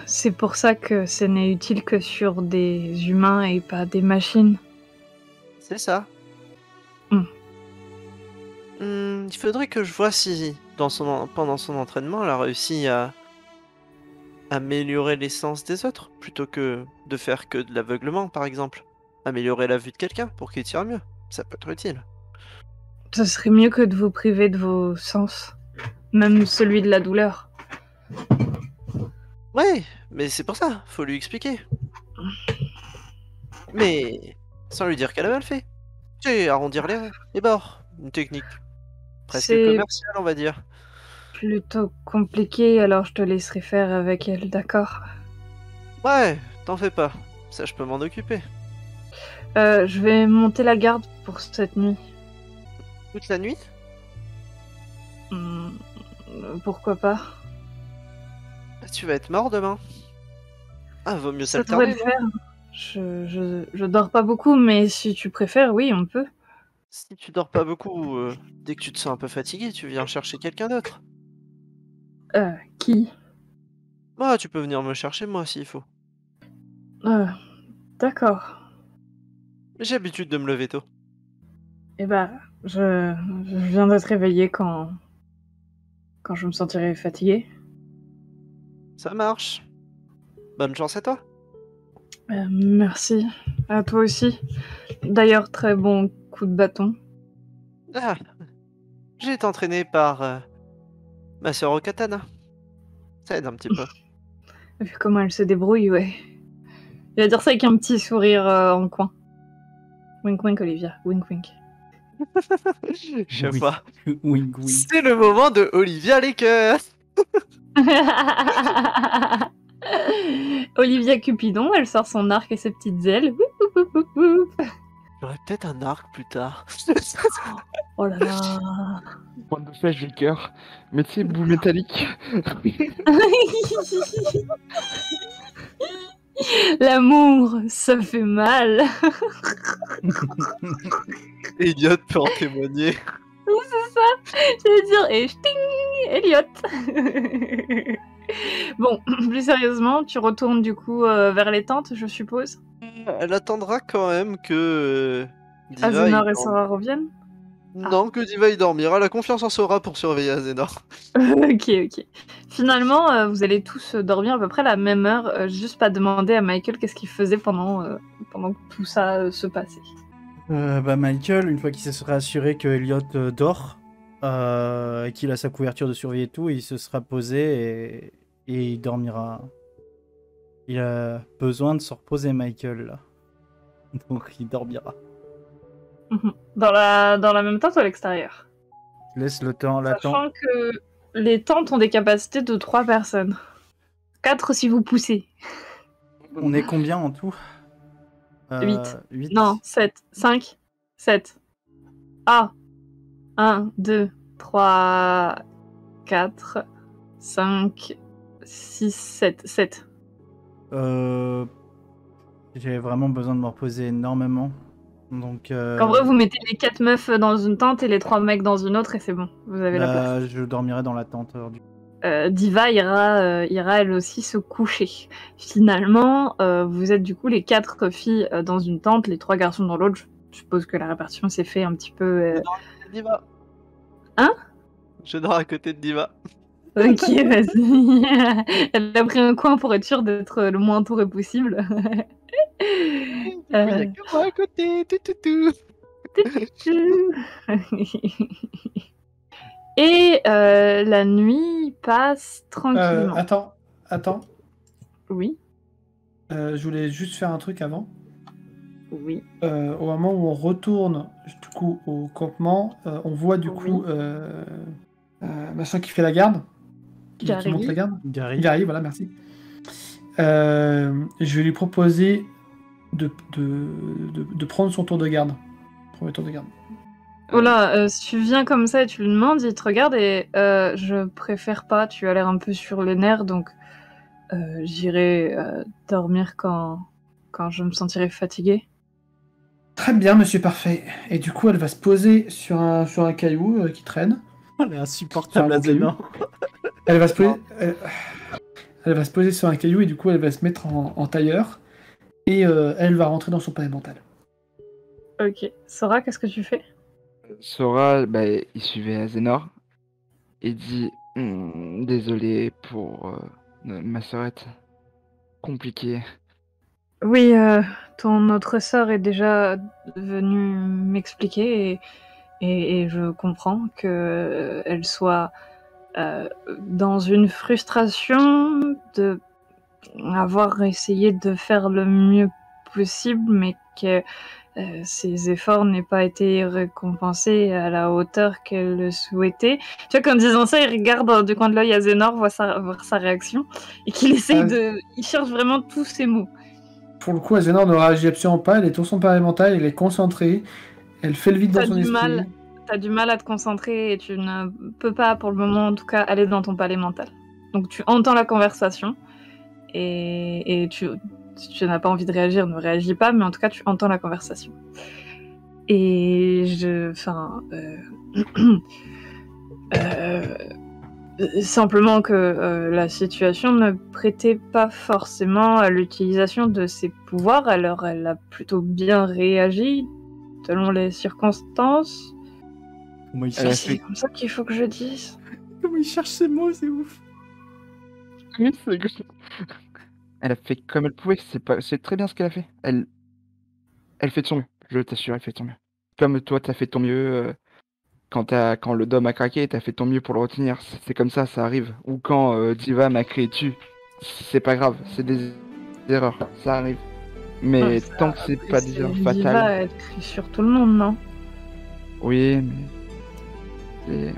C'est pour ça que ce n'est utile que sur des humains et pas des machines. C'est ça. Il faudrait que je vois si pendant son entraînement, elle a réussi à améliorer l'essence des autres, plutôt que de faire que de l'aveuglement, par exemple. Améliorer la vue de quelqu'un pour qu'il tire mieux. Ça peut être utile. Ce serait mieux que de vous priver de vos sens. Même celui de la douleur. Ouais, mais c'est pour ça, faut lui expliquer. Mais sans lui dire qu'elle a mal fait. Tu sais, arrondir les bords. Une technique presque C'est commerciale, on va dire. plutôt compliqué, alors je te laisserai faire avec elle, d'accord? Ouais, t'en fais pas. Ça, je peux m'en occuper. Je vais monter la garde pour cette nuit. Toute la nuit? Pourquoi pas? Tu vas être mort demain. Ah, vaut mieux Ça devrait s'alterner. le faire. Je dors pas beaucoup, mais si tu préfères, oui, on peut. Si tu dors pas beaucoup, dès que tu te sens un peu fatigué, tu viens chercher quelqu'un d'autre. Qui? Bah, tu peux venir me chercher moi s'il faut. D'accord. J'ai l'habitude de me lever tôt. Eh ben, je viens d'être réveillée quand je me sentirai fatiguée. Ça marche. Bonne chance à toi. Merci. À toi aussi. D'ailleurs, très bon coup de bâton. Ah, j'ai été entraîné par ma sœur au katana. Ça aide un petit peu. Vu comment elle se débrouille, ouais. Il va dire ça avec un petit sourire en coin. Wink wink, Olivia. Wink wink. Je Oui. vois. Wink, wink. C'est le moment de Olivia les cœurs. Olivia Cupidon, elle sort son arc et ses petites ailes. Woup, woup, woup, woup. J'aurai peut-être un arc plus tard. Oh là là. Point de flèche du cœur. Mais tu sais, bout métallique. L'amour, ça fait mal. Elliot peut en témoigner. J'allais dire, et ch'ting, Elliot. Bon, plus sérieusement, tu retournes du coup vers les tentes, je suppose. Elle attendra quand même que Diva Azénor il et dorme. Sora reviennent. Non, que Diva il dormira. Elle a confiance en Sora pour surveiller Azénor. Ok. Finalement, vous allez tous dormir à peu près à la même heure. Juste pas demander à Michael qu'est-ce qu'il faisait pendant que tout ça se passait. Michael, une fois qu'il se sera assuré que Elliot dort, et qu'il a sa couverture de survie et tout, il se sera posé et il dormira. Il a besoin de se reposer, Michael, là. Donc il dormira. Dans la même tente ou à l'extérieur? Laisse le temps, l'attend. Sachant que les tentes ont des capacités de 3 personnes. 4 si vous poussez. On est combien en tout? 8. 8. Non, 7. 5. 7. Ah. 1, 2, 3, 4, 5, 6, 7. 7. J'ai vraiment besoin de me reposer énormément. Donc, En vrai, vous mettez les 4 meufs dans une tente et les 3 mecs dans une autre et c'est bon. Vous avez la place. je dormirai dans la tente. Du... Diva ira elle aussi se coucher. Finalement, vous êtes du coup les 4 filles dans une tente, les 3 garçons dans l'autre. Je suppose que la répartition s'est fait un petit peu... Diva. Hein? Je dors à côté de Diva. Ok, vas-y. Elle a pris un coin pour être sûre d'être le moins entourée possible. Il y a que moi à côté. Tout. Et la nuit passe tranquillement. Attends. Oui, Je voulais juste faire un truc avant. oui. Au moment où on retourne du coup au campement, on voit du coup machin qui fait la garde, qui Gary. monte la garde. Gary. Gary, voilà, merci. Je vais lui proposer de prendre son tour de garde. Premier tour de garde. Oh là, si tu viens comme ça et tu lui demandes, il te regarde et je préfère pas, tu as l'air un peu sur les nerfs, donc j'irai dormir quand je me sentirai fatiguée. Très bien, monsieur parfait. Et du coup, elle va se poser sur un caillou qui traîne. Elle est insupportable, C'est un Azena. Elle va se poser, elle va se poser sur un caillou et du coup, elle va se mettre en tailleur. Et elle va rentrer dans son palais mental. Ok. Sora, qu'est-ce que tu fais? Sora, il suivait Azénor et dit désolé pour ma sœurette. Compliqué. Oui, ton autre sœur est déjà venue m'expliquer et je comprends que elle soit dans une frustration de avoir essayé de faire le mieux possible, mais que ses efforts n'aient pas été récompensés à la hauteur qu'elle le souhaitait. Tu vois qu'en disant ça, il regarde du coin de l'œil à Zénor, voir sa réaction, et qu'il essaye il cherche vraiment tous ses mots. Pour le coup, Azénor ne réagit absolument pas. Elle est dans son palais mental, elle est concentrée. Elle fait le vide dans son esprit. T'as du mal à te concentrer et tu ne peux pas, pour le moment en tout cas, aller dans ton palais mental. Donc tu entends la conversation et si tu n'as pas envie de réagir, ne réagis pas, mais en tout cas tu entends la conversation. Et simplement que la situation ne prêtait pas forcément à l'utilisation de ses pouvoirs, alors elle a plutôt bien réagi selon les circonstances. Comment il Elle a cherche, C'est comme ça qu'il faut que je dise. Comment il cherche ses mots, c'est ouf. Oui, elle a fait comme elle pouvait, c'est très bien ce qu'elle a fait. Elle fait de son mieux, je t'assure, elle fait de son mieux. Comme toi, t'as fait de ton mieux quand le dôme a craqué, t'as fait de ton mieux pour le retenir. C'est comme ça arrive. Ou quand Diva m'a crié dessus, c'est pas grave, c'est des erreurs, ça arrive. Mais tant que c'est pas des erreurs fatales. Diva, elle crie sur tout le monde, non? Oui, mais.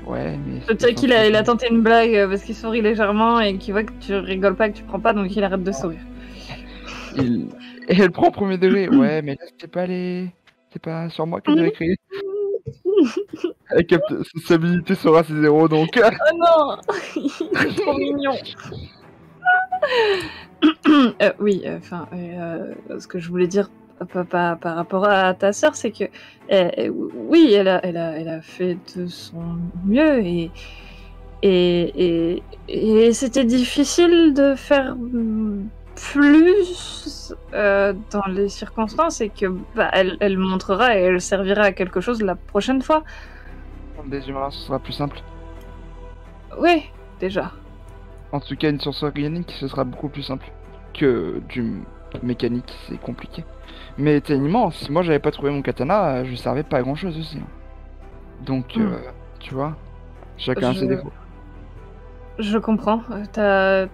Ouais, mais. Je sais qu'il a tenté une blague parce qu'il sourit légèrement et qu'il voit que tu rigoles pas, que tu prends pas, donc il arrête de sourire. Et elle prend au premier degré. Ouais, mais là, c'est pas sur moi qu'elle devait crier. Elle capte sa stabilité sera ses 0, donc. Oh non. Il est trop mignon. Oui, ce que je voulais dire par rapport à ta sœur, c'est que oui, elle a fait de son mieux et c'était difficile de faire plus dans les circonstances et que elle montrera et elle servira à quelque chose la prochaine fois. Des humains, ce sera plus simple. Oui, déjà. En tout cas, une source organique, ce sera beaucoup plus simple que du mécanique, c'est compliqué. Mais techniquement, si moi j'avais pas trouvé mon katana, je servais pas à grand chose aussi. Donc, tu vois, chacun a ses défauts. Je comprends.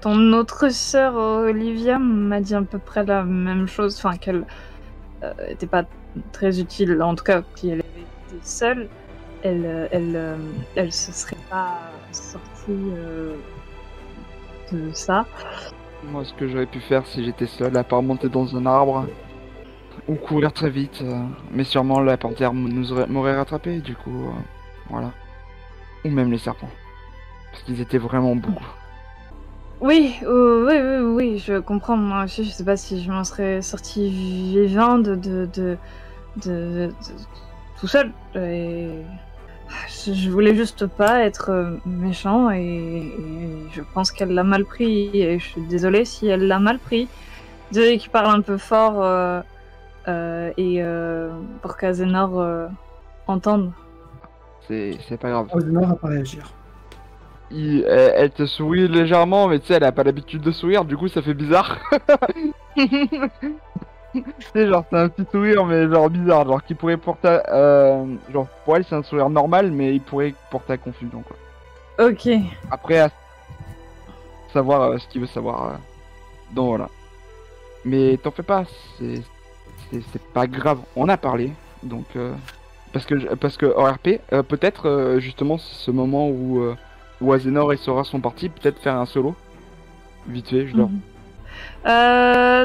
Ton autre sœur, Olivia, m'a dit à peu près la même chose, enfin qu'elle était pas très utile, en tout cas, si elle avait été seule, elle se serait pas sortie de ça. Moi, ce que j'aurais pu faire si j'étais seul, à part monter dans un arbre ou courir très vite, mais sûrement la panthère m'aurait rattrapé, du coup, voilà. Ou même les serpents, parce qu'ils étaient vraiment beaucoup. Oui, je comprends. Moi aussi, je sais pas si je m'en serais sortie vivant de tout seul. Et je voulais juste pas être méchant et je pense qu'elle l'a mal pris et je suis désolée si elle l'a mal pris. Désolée qu'il parle un peu fort pour qu'Azénor entende. C'est pas grave. Azénor va pas réagir. elle te sourit légèrement, mais tu sais, elle a pas l'habitude de sourire, du coup ça fait bizarre. Tu sais, genre c'est un petit sourire, mais genre bizarre, genre qui pourrait porter genre pour elle c'est un sourire normal, mais il pourrait porter à confusion quoi. Ok. Après, à savoir ce qu'il veut savoir. Donc voilà. Mais t'en fais pas, c'est pas grave. On a parlé, donc parce que ORP, peut-être justement ce moment où Azénor et Sora sont partis, peut-être faire un solo, vite fait, je dors.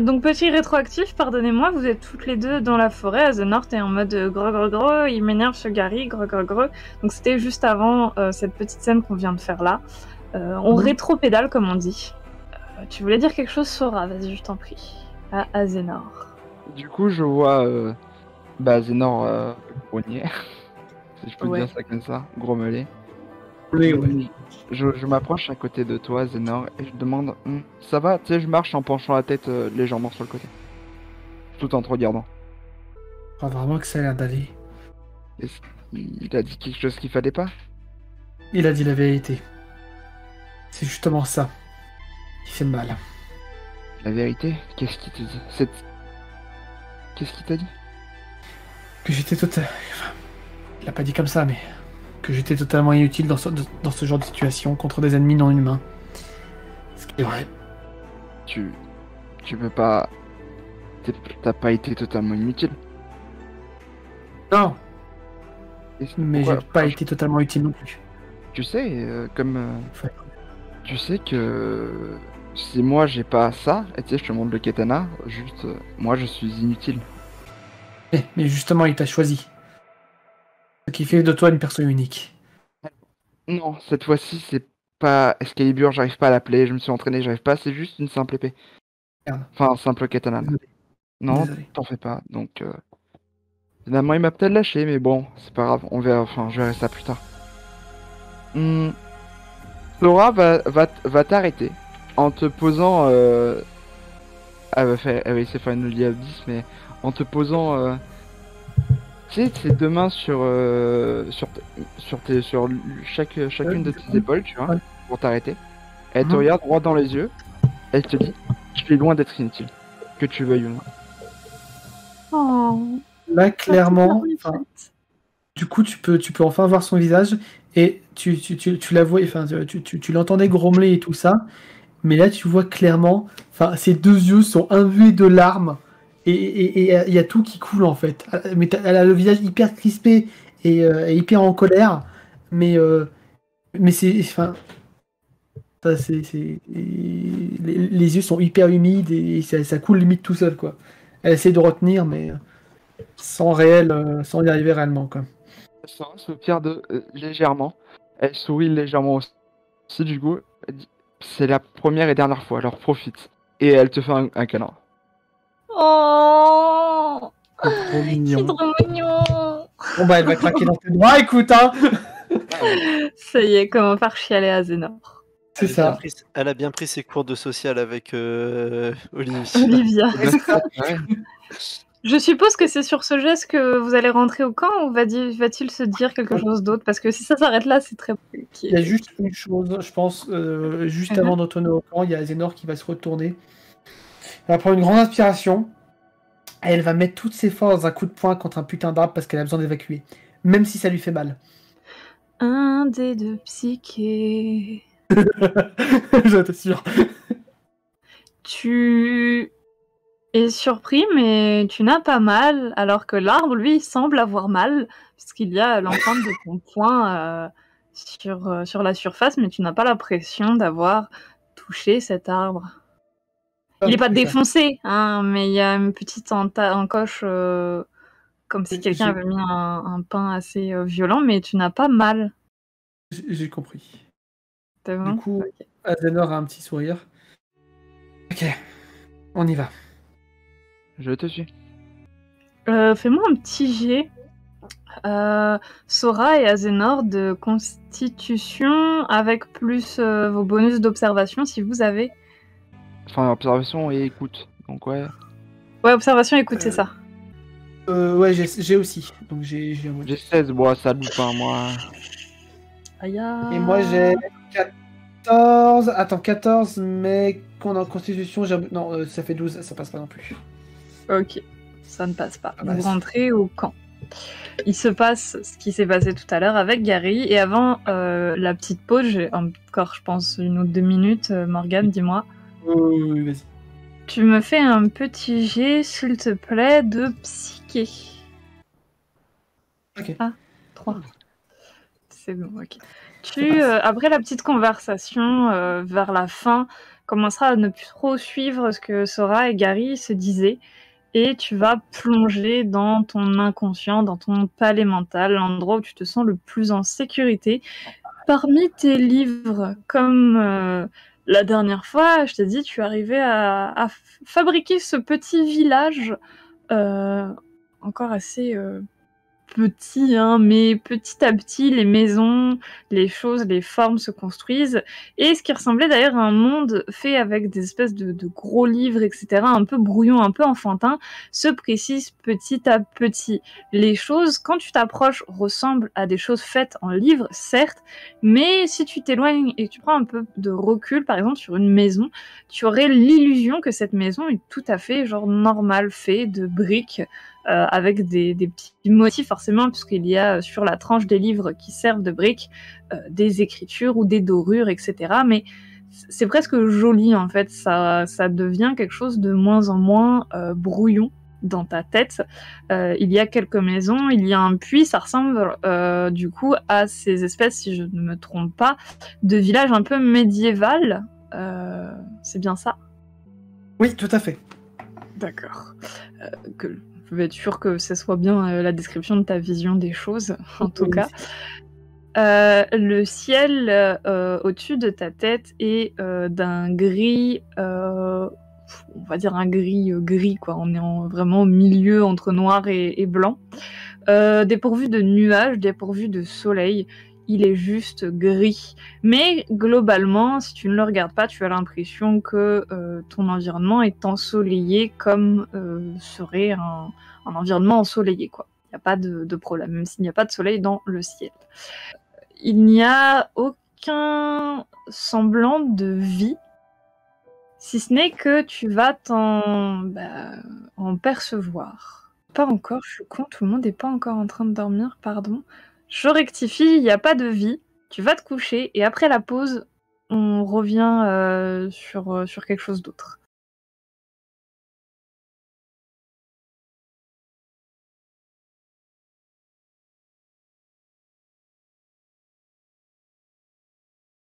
Donc petit rétroactif, pardonnez-moi, vous êtes toutes les deux dans la forêt, Azénor t'es en mode gros, il m'énerve ce Gary, gros. Donc c'était juste avant cette petite scène qu'on vient de faire là. On rétro-pédale comme on dit. Tu voulais dire quelque chose, Sora, vas-y je t'en prie. À Azénor. Du coup, je vois Azénor grogner, si je peux dire ça comme ça, grommeler. Oui. Je m'approche à côté de toi, Zénor, et je demande ça va? Tu sais, je marche en penchant la tête légèrement sur le côté, tout en te regardant. Je crois vraiment que ça a l'air d'aller. Il a dit quelque chose qu'il fallait pas? Il a dit la vérité. C'est justement ça. Il fait mal. La vérité? Qu'est-ce qu'il t'a dit? Qu'est-ce qu'il t'a dit? Que j'étais total... Enfin, il l'a pas dit comme ça, mais... Que j'étais totalement inutile dans ce genre de situation contre des ennemis non humains. Ce qui est vrai. Tu peux pas... T'as pas été totalement inutile. Non. Mais Pourquoi j'ai pas été totalement utile non plus. Tu sais, Ouais. Tu sais que... Si moi j'ai pas ça, et tu sais, je te montre le katana, juste... moi je suis inutile. Mais justement, il t'a choisi. Ce qui fait de toi une personne unique. Non, cette fois-ci c'est pas Excalibur, j'arrive pas à l'appeler, je me suis entraîné, j'arrive pas, c'est juste une simple épée. Merde. Enfin, un simple katana. Désolé. Non, Désolé. t'en fais pas, donc... Finalement il m'a peut-être lâché, mais bon, c'est pas grave, on verra, enfin je verrai ça plus tard. Flora va t'arrêter en te posant... Elle va essayer de faire une Holy Abyss, mais en te posant... Tu sais, tes deux mains sur chacune de tes épaules, tu vois, Ouais. pour t'arrêter. Elle te regarde droit dans les yeux. Elle te dit, je suis loin d'être inutile, que tu veuilles ou non. Oh. Là, clairement, Ah, enfin, du coup, tu peux enfin voir son visage et tu la vois, enfin, tu l'entendais grommeler et tout ça, mais là, tu vois clairement, enfin, ses deux yeux sont imbués de larmes et il y a tout qui coule en fait. Mais elle a le visage hyper crispé et hyper en colère, mais c'est, enfin, les yeux sont hyper humides et ça coule limite tout seul quoi. Elle essaie de retenir, mais sans y arriver réellement quoi. Sora soupire légèrement. Elle sourit légèrement aussi, du coup. Elle dit, c'est la première et dernière fois, alors profite. Et elle te fait un câlin. Oh. C'est trop C'est mignon. trop mignon. Bon bah elle va craquer dans tes bras, écoute hein. Ça y est, comment faire chialer Azénor. C'est ça. Elle a bien pris ses cours de social avec Olivia. Olivia. Ouais. Je suppose que c'est sur ce geste que vous allez rentrer au camp ou va-t-il se dire quelque chose d'autre? Parce que si ça s'arrête là, c'est très compliqué. Il y a juste une chose, je pense, juste avant d'entrer au camp, il y a Azénor qui va se retourner. Elle va prendre une grande inspiration et elle va mettre toutes ses forces dans un coup de poing contre un putain d'arbre parce qu'elle a besoin d'évacuer. Même si ça lui fait mal. Un dé de psyché. Je t'assure. Tu es surpris, mais tu n'as pas mal, alors que l'arbre, lui, semble avoir mal, puisqu'il y a l'empreinte de ton poing sur la surface, mais tu n'as pas l'impression d'avoir touché cet arbre. Il n'est pas défoncé, hein, mais il y a une petite encoche, comme si quelqu'un avait mis un pain assez violent, mais tu n'as pas mal. J'ai compris. T'as vu ? Du coup, Ok. Azénor a un petit sourire. Ok, on y va. Je te suis. Fais-moi un petit jet. Sora et Azénor de constitution avec plus vos bonus d'observation si vous avez. Enfin, observation et écoute. Donc ouais. Ouais, observation, écoute, c'est ça. Ouais, j'ai aussi. Donc j'ai un J'ai 16, moi ça loupe, hein, moi. Aïe. Et moi j'ai 14. Attends, 14, mais qu'on est en constitution. Non, ça fait 12, ça passe pas non plus. Ok, ça ne passe pas. Ah bah, Vous rentrez au camp. Il se passe ce qui s'est passé tout à l'heure avec Gary. Et avant la petite pause, j'ai encore, je pense, 1 ou 2 minutes. Morgane, dis-moi. Oui, vas-y. Tu me fais un petit jet, s'il te plaît, de psyché. Ok. 3. C'est bon, ok. Après la petite conversation, vers la fin, commenceras à ne plus trop suivre ce que Sora et Gary se disaient. Et tu vas plonger dans ton inconscient, dans ton palais mental, l'endroit où tu te sens le plus en sécurité. Parmi tes livres, comme la dernière fois, je t'ai dit, tu arrivais à fabriquer ce petit village encore assez petit, hein, mais petit à petit, les maisons, les choses, les formes se construisent. Et ce qui ressemblait d'ailleurs à un monde fait avec des espèces de gros livres, etc., un peu brouillon, un peu enfantin, se précise petit à petit. Les choses, quand tu t'approches, ressemblent à des choses faites en livre, certes, mais si tu t'éloignes et que tu prends un peu de recul, par exemple sur une maison, tu aurais l'illusion que cette maison est tout à fait genre normale, faite de briques, avec des petits motifs forcément, puisqu'il y a sur la tranche des livres qui servent de briques des écritures ou des dorures, etc. Mais c'est presque joli en fait, ça devient quelque chose de moins en moins brouillon dans ta tête. Il y a quelques maisons, il y a un puits, ça ressemble du coup à ces espèces, si je ne me trompe pas, de villages un peu médiéval. C'est bien ça? Oui, tout à fait. D'accord. Je vais être sûre que ce soit bien la description de ta vision des choses, en tout cas. Le ciel au-dessus de ta tête est d'un gris, on va dire un gris, quoi. On est vraiment au milieu entre noir et blanc. Dépourvu de nuages, dépourvu de soleil. Il est juste gris. Mais globalement, si tu ne le regardes pas, tu as l'impression que ton environnement est ensoleillé comme serait un environnement ensoleillé, quoi. Il n'y a pas de problème, même s'il n'y a pas de soleil dans le ciel. Il n'y a aucun semblant de vie, si ce n'est que tu vas en percevoir. Pas encore, je suis con, tout le monde n'est pas encore en train de dormir, pardon. Je rectifie, il n'y a pas de vie, tu vas te coucher, et après la pause, on revient sur quelque chose d'autre.